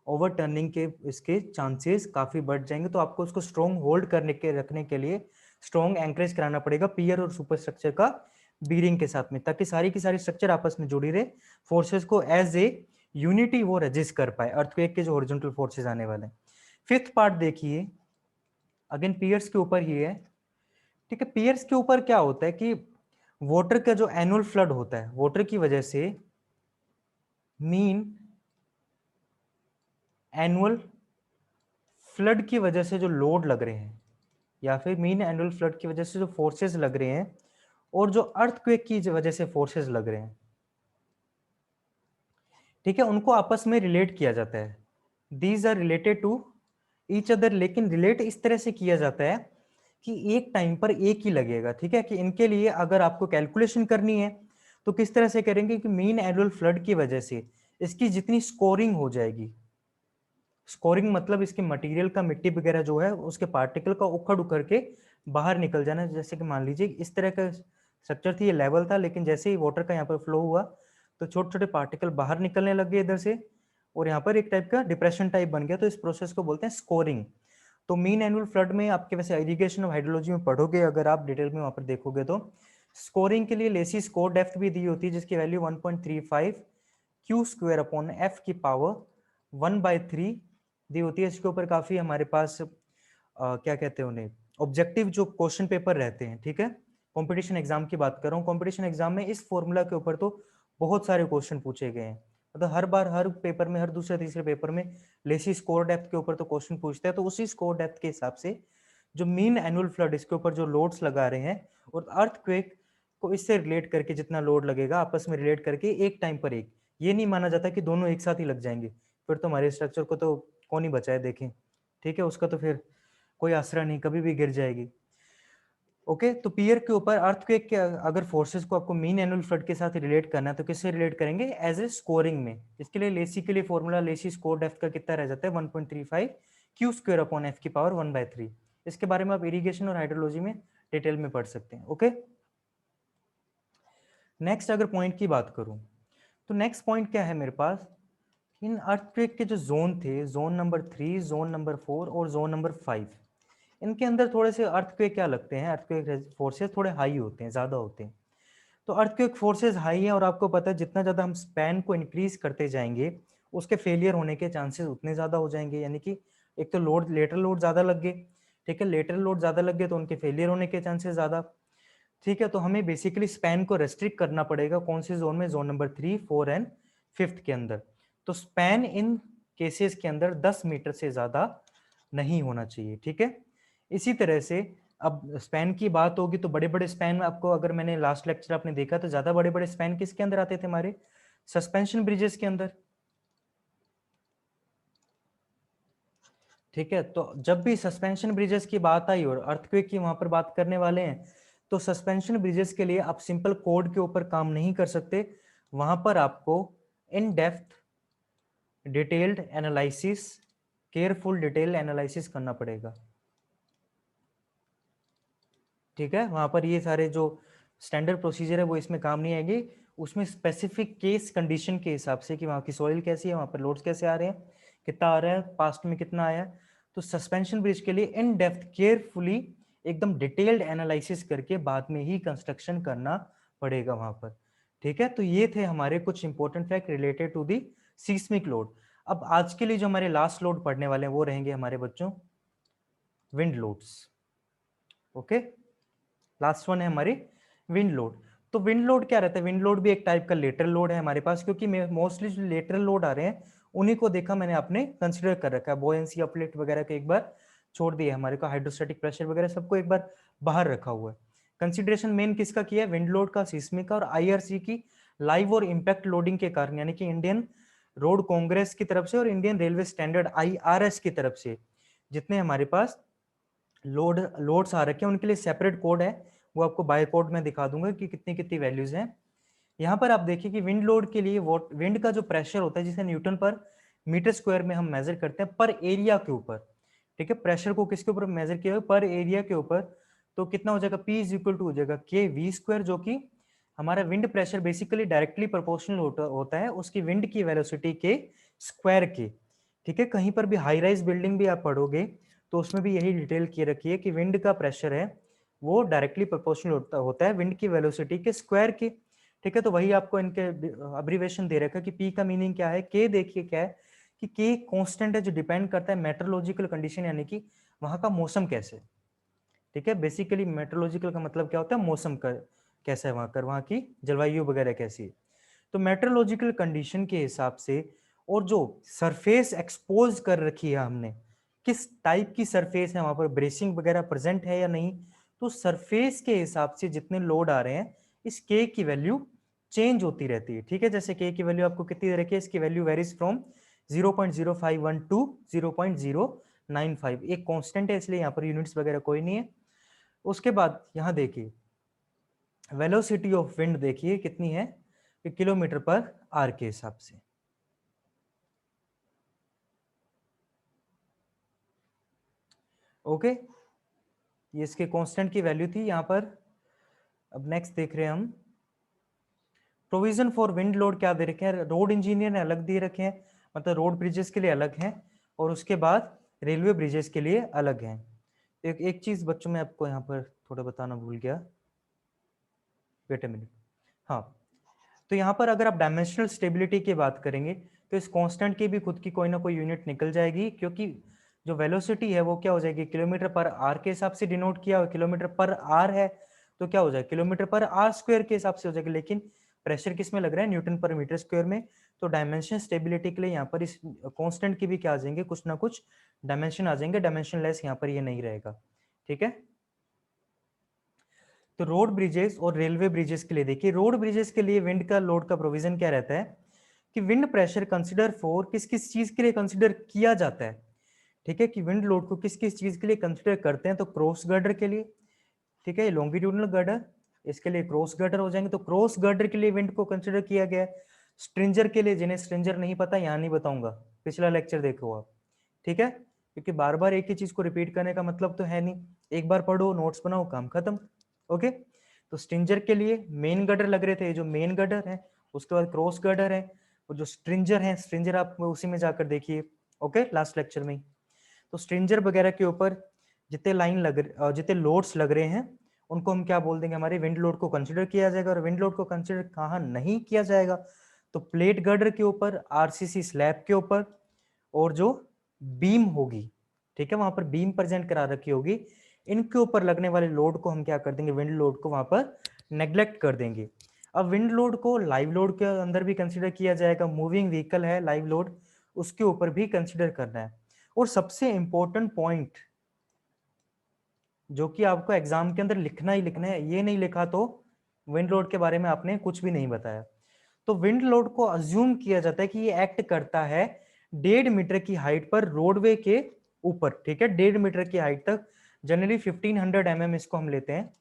Speaker 1: ओवरटर्निंग के इसके चांसेस काफी बढ़ जाएंगे। तो आपको उसको स्ट्रॉन्ग होल्ड करने के रखने के लिए स्ट्रॉन्ग एंकरेज कराना पड़ेगा पियर और सुपर स्ट्रक्चर का बीरिंग के साथ में, ताकि सारी की सारी स्ट्रक्चर आपस में जुड़ी रहे, फोर्सेस को एज ए यूनिटी वो रजिस्ट कर पाए, अर्थक्वेक के जो हॉरिजॉन्टल फोर्सेस आने वाले। फिफ्थ पार्ट देखिए, अगेन पियर्स के ऊपर ही है, ठीक है। पियर्स के ऊपर क्या होता है कि वाटर का जो एनुअल फ्लड होता है, वाटर की वजह से मीन एनुअल फ्लड की वजह से जो लोड लग रहे हैं, या फिर मीन एनुअल फ्लड की वजह से जो फोर्सेस लग रहे हैं, और जो अर्थक्वेक की वजह से फोर्सेस लग रहे हैं, ठीक है, उनको आपस में रिलेट किया जाता है, these are related to each other. लेकिन रिलेट इस तरह से किया जाता है कि एक टाइम पर एक ही लगेगा, ठीक है, कि इनके लिए अगर आपको कैलकुलेशन करनी है तो किस तरह से करेंगे कि मीन एनुअल फ्लड की वजह से इसकी जितनी स्कोरिंग हो जाएगी, स्कोरिंग मतलब इसके मटेरियल का, मिट्टी वगैरह जो है उसके पार्टिकल का उखड़ उखड़ के बाहर निकल जाना। जैसे कि मान लीजिए इस तरह का स्ट्रक्चर थी, ये लेवल था, लेकिन जैसे ही वाटर का यहाँ पर फ्लो हुआ तो छोटे छोटे पार्टिकल बाहर निकलने लग गए इधर से, और यहाँ पर एक टाइप का डिप्रेशन टाइप बन गया। तो इस प्रोसेस को बोलते हैं स्कोरिंग। तो मीन एनुअल फ्लड में आपके वैसे इरिगेशन और हाइड्रोलॉजी में पढ़ोगे, अगर आप डिटेल में वहां पर देखोगे तो स्कोरिंग के लिए लेसी स्कोर डेप्थ भी दी होती है, जिसकी value 1.35 Q square upon F की पावर 1/3 दी होती है। इसके ऊपर काफी हमारे पास क्या कहते हैं उन्हें, ऑब्जेक्टिव जो क्वेश्चन पेपर रहते हैं, ठीक है। कंपटीशन एग्जाम की बात कर रहा हूँ, कंपटीशन एग्जाम में इस फॉर्मूला के ऊपर तो बहुत सारे क्वेश्चन पूछे गए हैं। मतलब हर बार हर पेपर में, हर दूसरे तीसरे पेपर में लेसी स्कोर डेप्थ के ऊपर तो क्वेश्चन पूछते हैं। तो उसी स्कोर डेप्थ के हिसाब से जो मीन एनुअल फ्लड, इसके ऊपर जो लोड्स लगा रहे हैं, और अर्थक्वेक को इससे रिलेट करके जितना लोड लगेगा आपस में रिलेट करके एक टाइम पर एक, ये नहीं माना जाता कि दोनों एक साथ ही लग जाएंगे, फिर तो हमारे स्ट्रक्चर को तो कौन ही बचाए देखें, ठीक है। उसका तो फिर कोई आसरा नहीं, कभी भी गिर जाएगी। ओके, तो पियर के ऊपर अर्थक्वेक के अगर फोर्सेस को आपको मीन एनुअल फ्लड के साथ रिलेट करना है तो किससे रिलेट करेंगे, एज ए स्कोरिंग में। इसके लिए लेसी के लिए फॉर्मूला, लेसी स्कोर डेप्थ का कितना रह जाता है 1.35 क्यू स्क्वायर अपॉन एफ की पावर 1/3। इसके बारे में आप इरिगेशन और हाइड्रोलॉजी में डिटेल में पढ़ सकते हैं। ओके, नेक्स्ट अगर पॉइंट की बात करूं तो नेक्स्ट पॉइंट क्या है मेरे पास, इन अर्थक्वेक के जो जोन थे, जोन नंबर 3, जोन नंबर 4 और जोन नंबर 5, इनके अंदर थोड़े से अर्थक्वेक क्या लगते हैं, अर्थक्वेक फोर्सेस थोड़े हाई होते हैं, ज़्यादा होते हैं। तो अर्थक्वेक फोर्सेस हाई है, और आपको पता है जितना ज़्यादा हम स्पैन को इंक्रीज करते जाएंगे उसके फेलियर होने के चांसेस उतने ज़्यादा हो जाएंगे। यानी कि एक तो लोड, लेटरल लोड ज़्यादा लग गए, ठीक है, लेटरल लोड ज़्यादा लग गए तो उनके फेलियर होने के चांसेस ज़्यादा, ठीक है। तो हमें बेसिकली स्पैन को रेस्ट्रिक्ट करना पड़ेगा, कौन से जोन में, जोन नंबर 3, 4 एंड 5 के अंदर। तो स्पैन इन केसेस के अंदर 10 मीटर से ज्यादा नहीं होना चाहिए, ठीक है। इसी तरह से अब स्पैन की बात होगी तो बड़े बड़े स्पैन में आपको, अगर मैंने लास्ट लेक्चर आपने देखा तो ज्यादा बड़े बड़े स्पैन किसके अंदर आते थे, हमारे सस्पेंशन ब्रिजेस के अंदर, ठीक है। तो जब भी सस्पेंशन ब्रिजेस की बात आई और अर्थक्वेक की वहां पर बात करने वाले हैं, तो सस्पेंशन ब्रिजेस के लिए आप सिंपल कोड के ऊपर काम नहीं कर सकते, वहां पर आपको in depth detailed analysis, careful detail analysis करना पड़ेगा, ठीक है। वहां पर ये सारे जो स्टैंडर्ड प्रोसीजर है वो इसमें काम नहीं आएगी, उसमें स्पेसिफिक केस कंडीशन के हिसाब से कि वहाँ की सॉइल कैसी है, वहाँ पर लोड्स कैसे आ रहे हैं, कितना आ रहा है, पास्ट में कितना आया। तो सस्पेंशन ब्रिज के लिए इन डेप्थ केयरफुली एकदम डिटेल्ड एनालिसिस करके बाद में ही कंस्ट्रक्शन करना पड़ेगा वहां पर, ठीक है। तो ये थे हमारे कुछ important fact related to the seismic load. अब आज के लिए जो हमारे लास्ट लोड पढ़ने वाले हैं वो रहेंगे हमारे बच्चों wind loads. Okay, last one है हमारी विंड लोड। तो विंड लोड क्या रहता है, विंड लोड भी एक टाइप का लेटरल लोड है हमारे पास, क्योंकि मोस्टली जो लेटरल लोड आ रहे हैं उन्हीं को देखा मैंने, आपने कंसिडर कर रखा है, बोयंसी अपलिफ्ट वगैरह को एक बार छोड़ दिया, हमारे को हाइड्रोस्टैटिक प्रेशर वगैरह सबको एक बार बाहर रखा हुआ है। कंसिडरेशन मेन किसका किया है, विंड लोड का, सिस्मिक का और आईआरसी की लाइव और इम्पैक्ट लोडिंग के कारण, यानी कि इंडियन रोड कांग्रेस की तरफ से और इंडियन रेलवे स्टैंडर्ड आईआरएस की तरफ से जितने हमारे पास लोड्स आ रखे हैं उनके लिए सेपरेट कोड है, वो आपको बाय कोड में दिखा दूंगा कि कितनी कितनी वैल्यूज हैं। यहाँ पर आप देखिए कि विंड लोड के लिए विंड का जो प्रेशर होता है जिसे न्यूटन पर मीटर स्क्वायर में हम मेजर करते हैं पर एरिया के ऊपर, ठीक है। प्रेशर को किसके ऊपर मेजर किया हुआ, पर एरिया के ऊपर। तो कितना हो जाएगा, P इज इक्वल टू हो जाएगा के वी स्क्वायर, जो कि हमारा wind pressure basically directly proportional होता है उसकी विंड की वेलोसिटी के स्क्वायर के, ठीक है। कहीं पर भी हाई राइज बिल्डिंग भी आप पढ़ोगे तो उसमें भी यही डिटेल की रखी है कि विंड का प्रेशर है वो डायरेक्टली प्रोपोर्शनल होता है विंड की वेलोसिटी के स्क्वायर के, ठीक है। तो वही आपको इनके अब्रीवेशन दे रखा है कि पी का मीनिंग क्या है, के देखिए क्या है कि के कांस्टेंट है जो डिपेंड करता है मेट्रोलॉजिकल कंडीशन, यानी कि वहां का मौसम कैसे, ठीक है। बेसिकली मेट्रोलॉजिकल का मतलब क्या होता है, मौसम का कैसा है वहां की जलवायु वगैरह कैसी है। तो मेट्रोलॉजिकल कंडीशन के हिसाब से, और जो सरफेस एक्सपोज कर रखी है हमने, किस टाइप की सरफेस है, वहां पर ब्रेसिंग वगैरह प्रेजेंट है या नहीं, तो सरफेस के हिसाब से जितने लोड आ रहे हैं इस के की वैल्यू चेंज होती रहती है, ठीक है। जैसे के की वैल्यू आपको कितनी दे रखी है, इसकी वैल्यू वेरीज फ्रॉम 0.0512 टू 0.095, एक कांस्टेंट है इसलिए यहाँ पर यूनिट्स वगैरह कोई नहीं है। उसके बाद यहाँ देखिए वेलोसिटी ऑफ विंड देखिए कितनी है, किलोमीटर पर आर के हिसाब से, ओके। ये इसके कांस्टेंट की वैल्यू थी यहाँ पर। अब नेक्स्ट देख रहे हैं हम प्रोविजन फॉर विंड लोड क्या दे रखे हैं, रोड इंजीनियर ने अलग दे रखे हैं, मतलब रोड ब्रिजेस के लिए अलग हैं और उसके बाद रेलवे ब्रिजेस के लिए अलग हैं। एक चीज बच्चों में आपको यहाँ पर थोड़ा बताना भूल गया, वेट अ मिनट। हाँ, तो यहाँ पर अगर आप डायमेंशनल स्टेबिलिटी की बात करेंगे तो इस कांस्टेंट की भी खुद की कोई ना कोई यूनिट निकल जाएगी, क्योंकि जो वेलोसिटी है वो क्या हो जाएगी, किलोमीटर पर आर के हिसाब से डिनोट किया हुआ, किलोमीटर पर आर है तो क्या हो जाएगा, किलोमीटर पर आर स्क्वायर के हिसाब से हो जाएगा। लेकिन प्रेशर किस में लग रहा है, न्यूटन पर मीटर स्क्वायर में। तो डायमेंशन स्टेबिलिटी के लिए यहाँ पर इस कांस्टेंट की भी क्या आ जाएंगे, कुछ ना कुछ डायमेंशन आ जाएंगे, डायमेंशन लेस यहाँ पर ये नहीं रहेगा। ठीक है, तो रोड ब्रिजेस और रेलवे ब्रिजेस के लिए देखिए, रोड ब्रिजेस के लिए विंड का लोड का प्रोविजन क्या रहता है कि विंड प्रेशर कंसिडर फॉर किस किस चीज के लिए कंसिडर किया जाता है। ठीक है, कि विंड लोड को किस किस चीज के लिए कंसिडर करते हैं, तो क्रॉस गर्डर के लिए, ठीक है, लॉन्गिट्यूडनल गर्डर, इसके लिए क्रॉस गर्डर हो जाएंगे, तो क्रॉस गर्डर के लिए विंड को कंसिडर किया गया है। स्ट्रिंजर के लिए, जिन्हें स्ट्रिंजर नहीं पता यहाँ नहीं बताऊंगा, पिछला लेक्चर देखो आप। ठीक है, क्योंकि बार बार एक ही चीज को रिपीट करने का मतलब तो है नहीं, एक बार पढ़ो, नोट्स बनाओ, काम खत्म। ओके, तो स्ट्रिंजर के लिए मेन गर्डर लग रहे थे, जो मेन गर्डर है, उसके बाद क्रॉस गर्डर है, और जो स्ट्रिंजर है, स्ट्रिंजर आप उसी में जाकर देखिए, ओके, लास्ट लेक्चर में। तो स्ट्रिंजर वगैरह के ऊपर जितने लाइन जितने लोड्स लग रहे हैं उनको हम क्या बोल देंगे, हमारे विंड लोड को कंसिडर किया जाएगा। और विंड लोड को कंसिडर कहाँ नहीं किया जाएगा, तो प्लेट गर्डर के ऊपर, आरसीसी स्लैब के ऊपर, और जो बीम होगी, ठीक है, वहां पर बीम प्रेजेंट करा रखी होगी, इनके ऊपर लगने वाले लोड को हम क्या कर देंगे, विंड लोड को वहां पर नेग्लेक्ट कर देंगे। अब विंड लोड को लाइव लोड के अंदर भी कंसिडर किया जाएगा, मूविंग व्हीकल है लाइव लोड, उसके ऊपर भी कंसिडर करना है। और सबसे इंपॉर्टेंट पॉइंट जो कि आपको एग्जाम के अंदर लिखना ही लिखना है, ये नहीं लिखा तो विंड लोड के बारे में आपने कुछ भी नहीं बताया। तो विंड लोड को अज्यूम किया जाता है कि ये एक्ट करता है 1.5 मीटर की हाइट पर रोडवे के ऊपर। ठीक है, 1.5 मीटर की हाइट तक, जनरली 1500 mm इसको हम लेते हैं,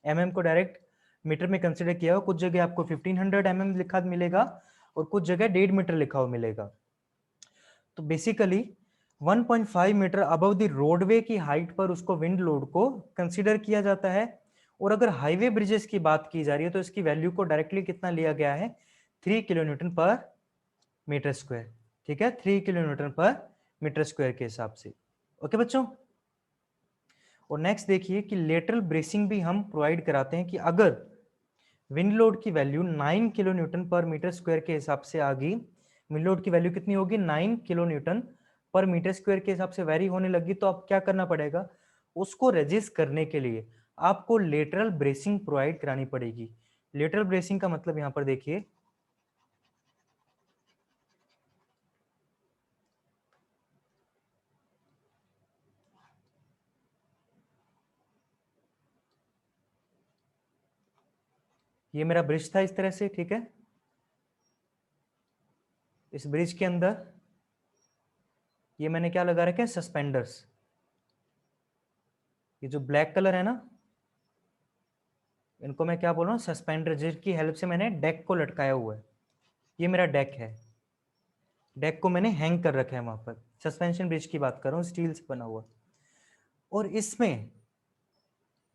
Speaker 1: mm को डायरेक्ट मीटर में कंसिडर किया हो। कुछ जगह आपको 1500 mm लिखा मिलेगा और कुछ जगह 1.5 मीटर लिखा हुआ मिलेगा। तो basically 1.5 metre above the roadway की हाइट पर उसको विंड लोड को कंसीडर किया जाता है। और अगर हाईवे ब्रिजेस की बात की जा रही है तो इसकी वैल्यू को डायरेक्टली कितना लिया गया है, 3 किलो न्यूटन पर मीटर स्क्वायर। ठीक है, 3 किलो न्यूटन पर मीटर स्क्वायर के हिसाब से। ओके बच्चों, और नेक्स्ट देखिए कि लेटरल ब्रेसिंग भी हम प्रोवाइड कराते हैं कि अगर विंड लोड की वैल्यू 9 किलो न्यूटन पर मीटर स्क्वायर के हिसाब से आ गई, विंड लोड की वैल्यू कितनी होगी, 9 किलो न्यूटन पर मीटर स्क्वायर के हिसाब से वेरी होने लगी, तो आप क्या करना पड़ेगा, उसको रेजिस्ट करने के लिए आपको लेटरल ब्रेसिंग प्रोवाइड करानी पड़ेगी। लेटरल ब्रेसिंग का मतलब यहां पर देखिए, ये मेरा ब्रिज था इस तरह से, ठीक है, इस ब्रिज के अंदर ये मैंने क्या लगा रखे हैं, सस्पेंडर्स। ये जो ब्लैक कलर है ना, इनको मैं क्या बोल रहा हूँ, सस्पेंडर, जिसकी हेल्प से मैंने डेक को लटकाया हुआ है। ये मेरा डेक है, डेक को मैंने हैंग कर रखा है वहां पर, सस्पेंशन ब्रिज की बात कर रहा हूँ, स्टील से बना हुआ। और इसमें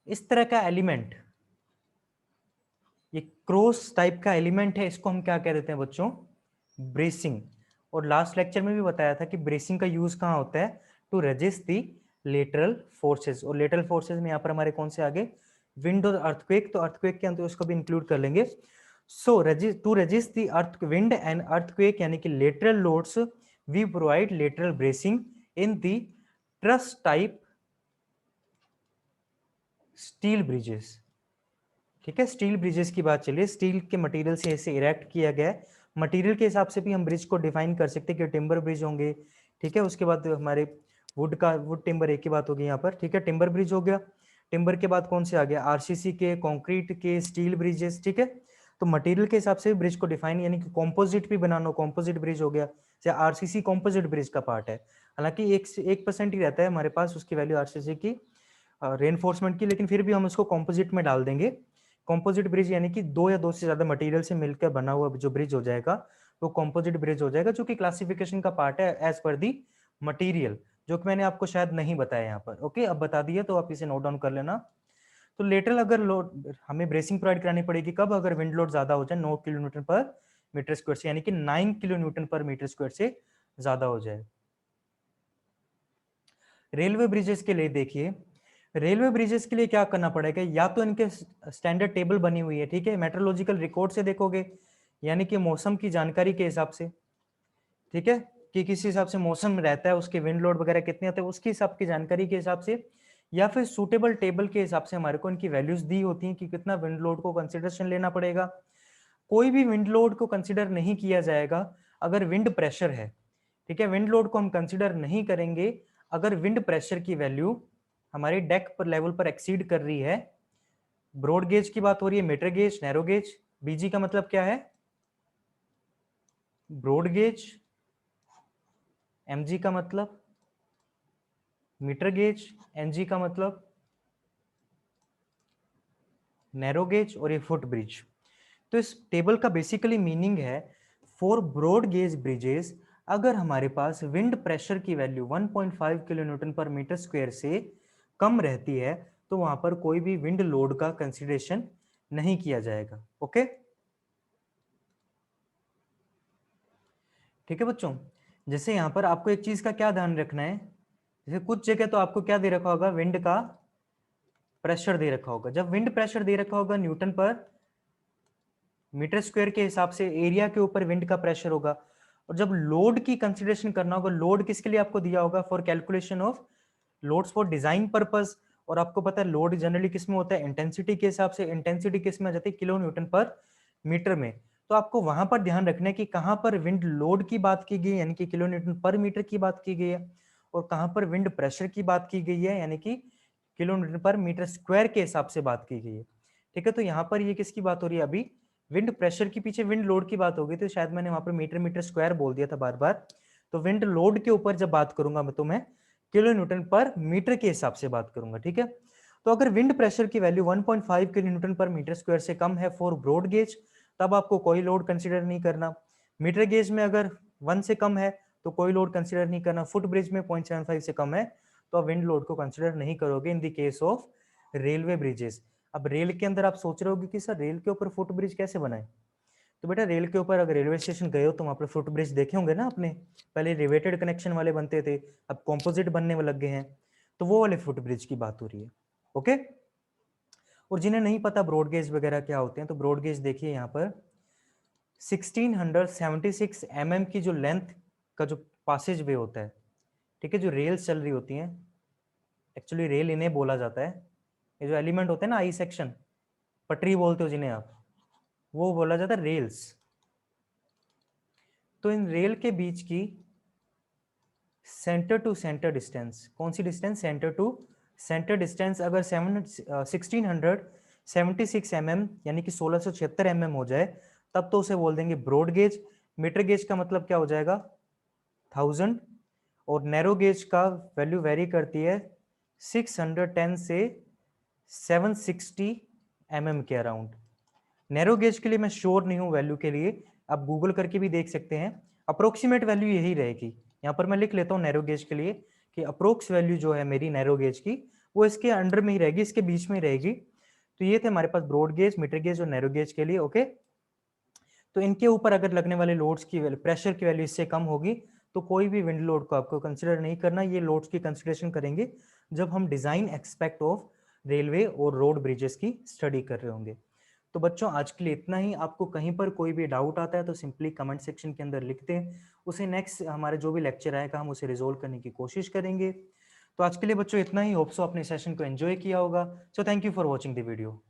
Speaker 1: इस तरह का एलिमेंट, ये क्रॉस टाइप का एलिमेंट है, इसको हम क्या कह देते हैं बच्चों, ब्रेसिंग। और लास्ट लेक्चर में भी बताया था कि ब्रेसिंग का यूज कहाँ होता है, to resist the lateral forces. और लेटरल फोर्सेस में यहाँ पर हमारे कौन से आगे, विंड और अर्थक्वेक, तो अर्थक्वेक के अंदर उसको भी इंक्लूड कर लेंगे। So to resist the earth wind and earthquake, यानी कि lateral loads, we provide lateral bracing in the truss type steel bridges. ठीक है, स्टील ब्रिजेस की बात चलिए, स्टील के मटेरियल से ऐसे इरेक्ट किया गया है। मटेरियल के हिसाब से भी हम ब्रिज को डिफाइन कर सकते हैं कि टिम्बर ब्रिज होंगे। ठीक है, उसके बाद हमारे वुड टिम्बर एक ही बात होगी यहाँ पर। ठीक है, टिम्बर ब्रिज हो गया। टिम्बर के बाद कौन से आ गया, आरसीसी के, कंक्रीट के, स्टील ब्रिजेस। ठीक है, तो मटेरियल के हिसाब से ब्रिज को डिफाइन, यानी कि कॉम्पोजिट भी बनाना, कॉम्पोजिट ब्रिज हो गया, जैसे आरसीसी कॉम्पोजिट ब्रिज का पार्ट है। हालांकि 1% ही रहता है हमारे पास उसकी वैल्यू आरसीसी की, रेनफोर्समेंट की, लेकिन फिर भी हम उसको कॉम्पोजिट में डाल देंगे। कॉम्पोजिट ब्रिज यानी कि 2 या 2 से ज्यादा मटेरियल से मिलकर बना हुआ जो ब्रिज हो जाएगा वो कॉम्पोजिट ब्रिज हो जाएगा, जो कि क्लासिफिकेशन का पार्ट है एज पर दी मटेरियल, जो कि मैंने आपको शायद नहीं बताया यहाँ पर। ओके, अब बता दिया तो आप इसे नोट डाउन कर लेना। तो लेटरल अगर लोड हमें ब्रेसिंग प्रोवाइड करानी पड़ेगी कब, अगर विंड लोड ज्यादा हो जाए 9 किलो न्यूटन पर मीटर स्क्वायर से, यानी कि 9 किलो न्यूटन पर मीटर स्क्वायर से ज्यादा हो जाए। रेलवे ब्रिजेस के लिए देखिए, रेलवे ब्रिजेस के लिए क्या करना पड़ेगा, या तो इनके स्टैंडर्ड टेबल बनी हुई है, ठीक है, मेट्रोलॉजिकल रिकॉर्ड से देखोगे, यानी कि मौसम की जानकारी के हिसाब से, ठीक है, कि किस हिसाब से मौसम रहता है, उसके विंड लोड वगैरह कितने होते हैं, उसके हिसाब की जानकारी के हिसाब से, या फिर सूटेबल टेबल के हिसाब से हमारे को इनकी वैल्यूज दी होती हैं कि कितना विंड लोड को कंसिडरेशन लेना पड़ेगा। कोई भी विंड लोड को कंसिडर नहीं किया जाएगा अगर विंड प्रेशर है। ठीक है, विंड लोड को हम कंसिडर नहीं करेंगे अगर विंड प्रेशर की वैल्यू हमारे डेक पर लेवल पर एक्सीड कर रही है। ब्रॉड गेज की बात हो रही है, मीटर गेज, नैरो गेज। बीजी का मतलब क्या है? Broad gauge. एमजी का मतलब मीटर गेज। एनजी का मतलब नैरो गेज। और ये फुट ब्रिज। तो इस टेबल का बेसिकली मीनिंग है, फॉर ब्रॉड गेज ब्रिजेस अगर हमारे पास विंड प्रेशर की वैल्यू 1.5 किलो न्यूटन पर मीटर स्क्वायर से कम रहती है तो वहां पर कोई भी विंड लोड का कंसिडरेशन नहीं किया जाएगा। ओके, ठीक है बच्चों। जैसे यहां पर आपको एक चीज का क्या ध्यान रखना है, जैसे कुछ जगह तो आपको क्या दे रखा होगा, विंड का प्रेशर दे रखा होगा। जब विंड प्रेशर दे रखा होगा न्यूटन पर मीटर स्क्वायर के हिसाब से, एरिया के ऊपर विंड का प्रेशर होगा। और जब लोड की कंसिडरेशन करना होगा, लोड किसके लिए आपको दिया होगा, for calculation of loads for design purpose. और आपको पता है लोड जनरली किस में होता है, इंटेंसिटी के हिसाब से। इंटेंसिटी किस में आ जाती है, किलो न्यूटन पर मीटर में। तो आपको वहां पर ध्यान रखना है कि कहां पर विंड लोड की बात की गई यानी कि किलो न्यूटन पर मीटर की बात की गई है, और कहां पर विंड प्रेशर की बात की गई है यानी कि किलो न्यूटन पर मीटर स्क्वायर के हिसाब से बात की गई है। ठीक है, तो यहाँ पर ये किसकी बात हो रही है, अभी विंड प्रेशर के पीछे विंड लोड की बात हो गई थी, शायद मैंने वहां पर मीटर मीटर स्क्वायर बोल दिया था बार बार। तो विंड लोड के ऊपर जब बात करूंगा मैं, तो मैं किलो न्यूटन पर मीटर के हिसाब से बात करूंगा। ठीक है, तो अगर विंड प्रेशर की वैल्यू 1.5 किलो न्यूटन पर मीटर स्क्वायर से कम है फॉर ब्रॉड गेज, तब आपको कोई लोड कंसिडर नहीं करना। मीटर गेज में अगर 1 से कम है तो कोई लोड कंसिडर नहीं करना। फुट ब्रिज में 0.75 से कम है तो आप विंड लोड को कंसिडर नहीं करोगे in the case of railway bridges. अब रेल के अंदर आप सोच रहे होगे कि सर रेल के ऊपर फुट ब्रिज कैसे बनाए। तो बेटा रेल के ऊपर अगर रेलवे स्टेशन गए हो तो वहां पर फुट ब्रिज देखे होंगे ना आपने। पहले रिवेटेड कनेक्शन वाले बनते थे, अब कॉम्पोजिट बनने में लग गए हैं। तो वो वाले फुट ब्रिज की बात हो रही है। ओके, और जिन्हें नहीं पता ब्रॉड गेज वगैरह क्या होते हैं, तो ब्रॉड गेज देखिए यहाँ पर 1676 की जो लेंथ का जो पासेज वे होता है। ठीक है, जो रेल्स चल रही होती हैं, एक्चुअली रेल इन्हें बोला जाता है। ये जो एलिमेंट होते हैं ना, आई सेक्शन, पटरी बोलते हो जिन्हें आप, वो बोला जाता है रेल्स। तो इन रेल के बीच की सेंटर टू सेंटर डिस्टेंस, कौन सी distance, centre to centre distance, अगर 1676 यानी कि 1676 हो जाए, तब तो उसे बोल देंगे ब्रॉड गेज। मीटर गेज का मतलब क्या हो जाएगा, 1000। और नैरो गेज का वैल्यू वेरी करती है 610 से 760 के अराउंड। नैरो गेज के लिए मैं श्योर नहीं हूं वैल्यू के लिए, आप गूगल करके भी देख सकते हैं। अप्रोक्सीमेट वैल्यू यही रहेगी। यहाँ पर मैं लिख लेता हूँ नैरो गेज के लिए कि अप्रोक्स वैल्यू जो है मेरी नैरो गेज की, वो इसके अंडर में ही रहेगी, इसके बीच में ही रहेगी। तो ये थे हमारे पास ब्रॉड गेज, मीटर गेज और नैरो गेज के लिए। ओके, तो इनके ऊपर अगर लगने वाले लोड्स की प्रेशर की वैल्यू इससे कम होगी तो कोई भी विंड लोड को आपको कंसिडर नहीं करना। ये लोड्स की कंसिडरेशन करेंगे जब हम डिजाइन एक्सपेक्ट ऑफ रेलवे और रोड ब्रिजेस की स्टडी कर रहे होंगे। तो बच्चों आज के लिए इतना ही। आपको कहीं पर कोई भी डाउट आता है तो सिंपली कमेंट सेक्शन के अंदर लिख दें, उसे नेक्स्ट हमारे जो भी लेक्चर आएगा हम उसे रिजोल्व करने की कोशिश करेंगे। तो आज के लिए बच्चों इतना ही। होप सो आपने सेशन को एंजॉय किया होगा। So thank you for watching the video.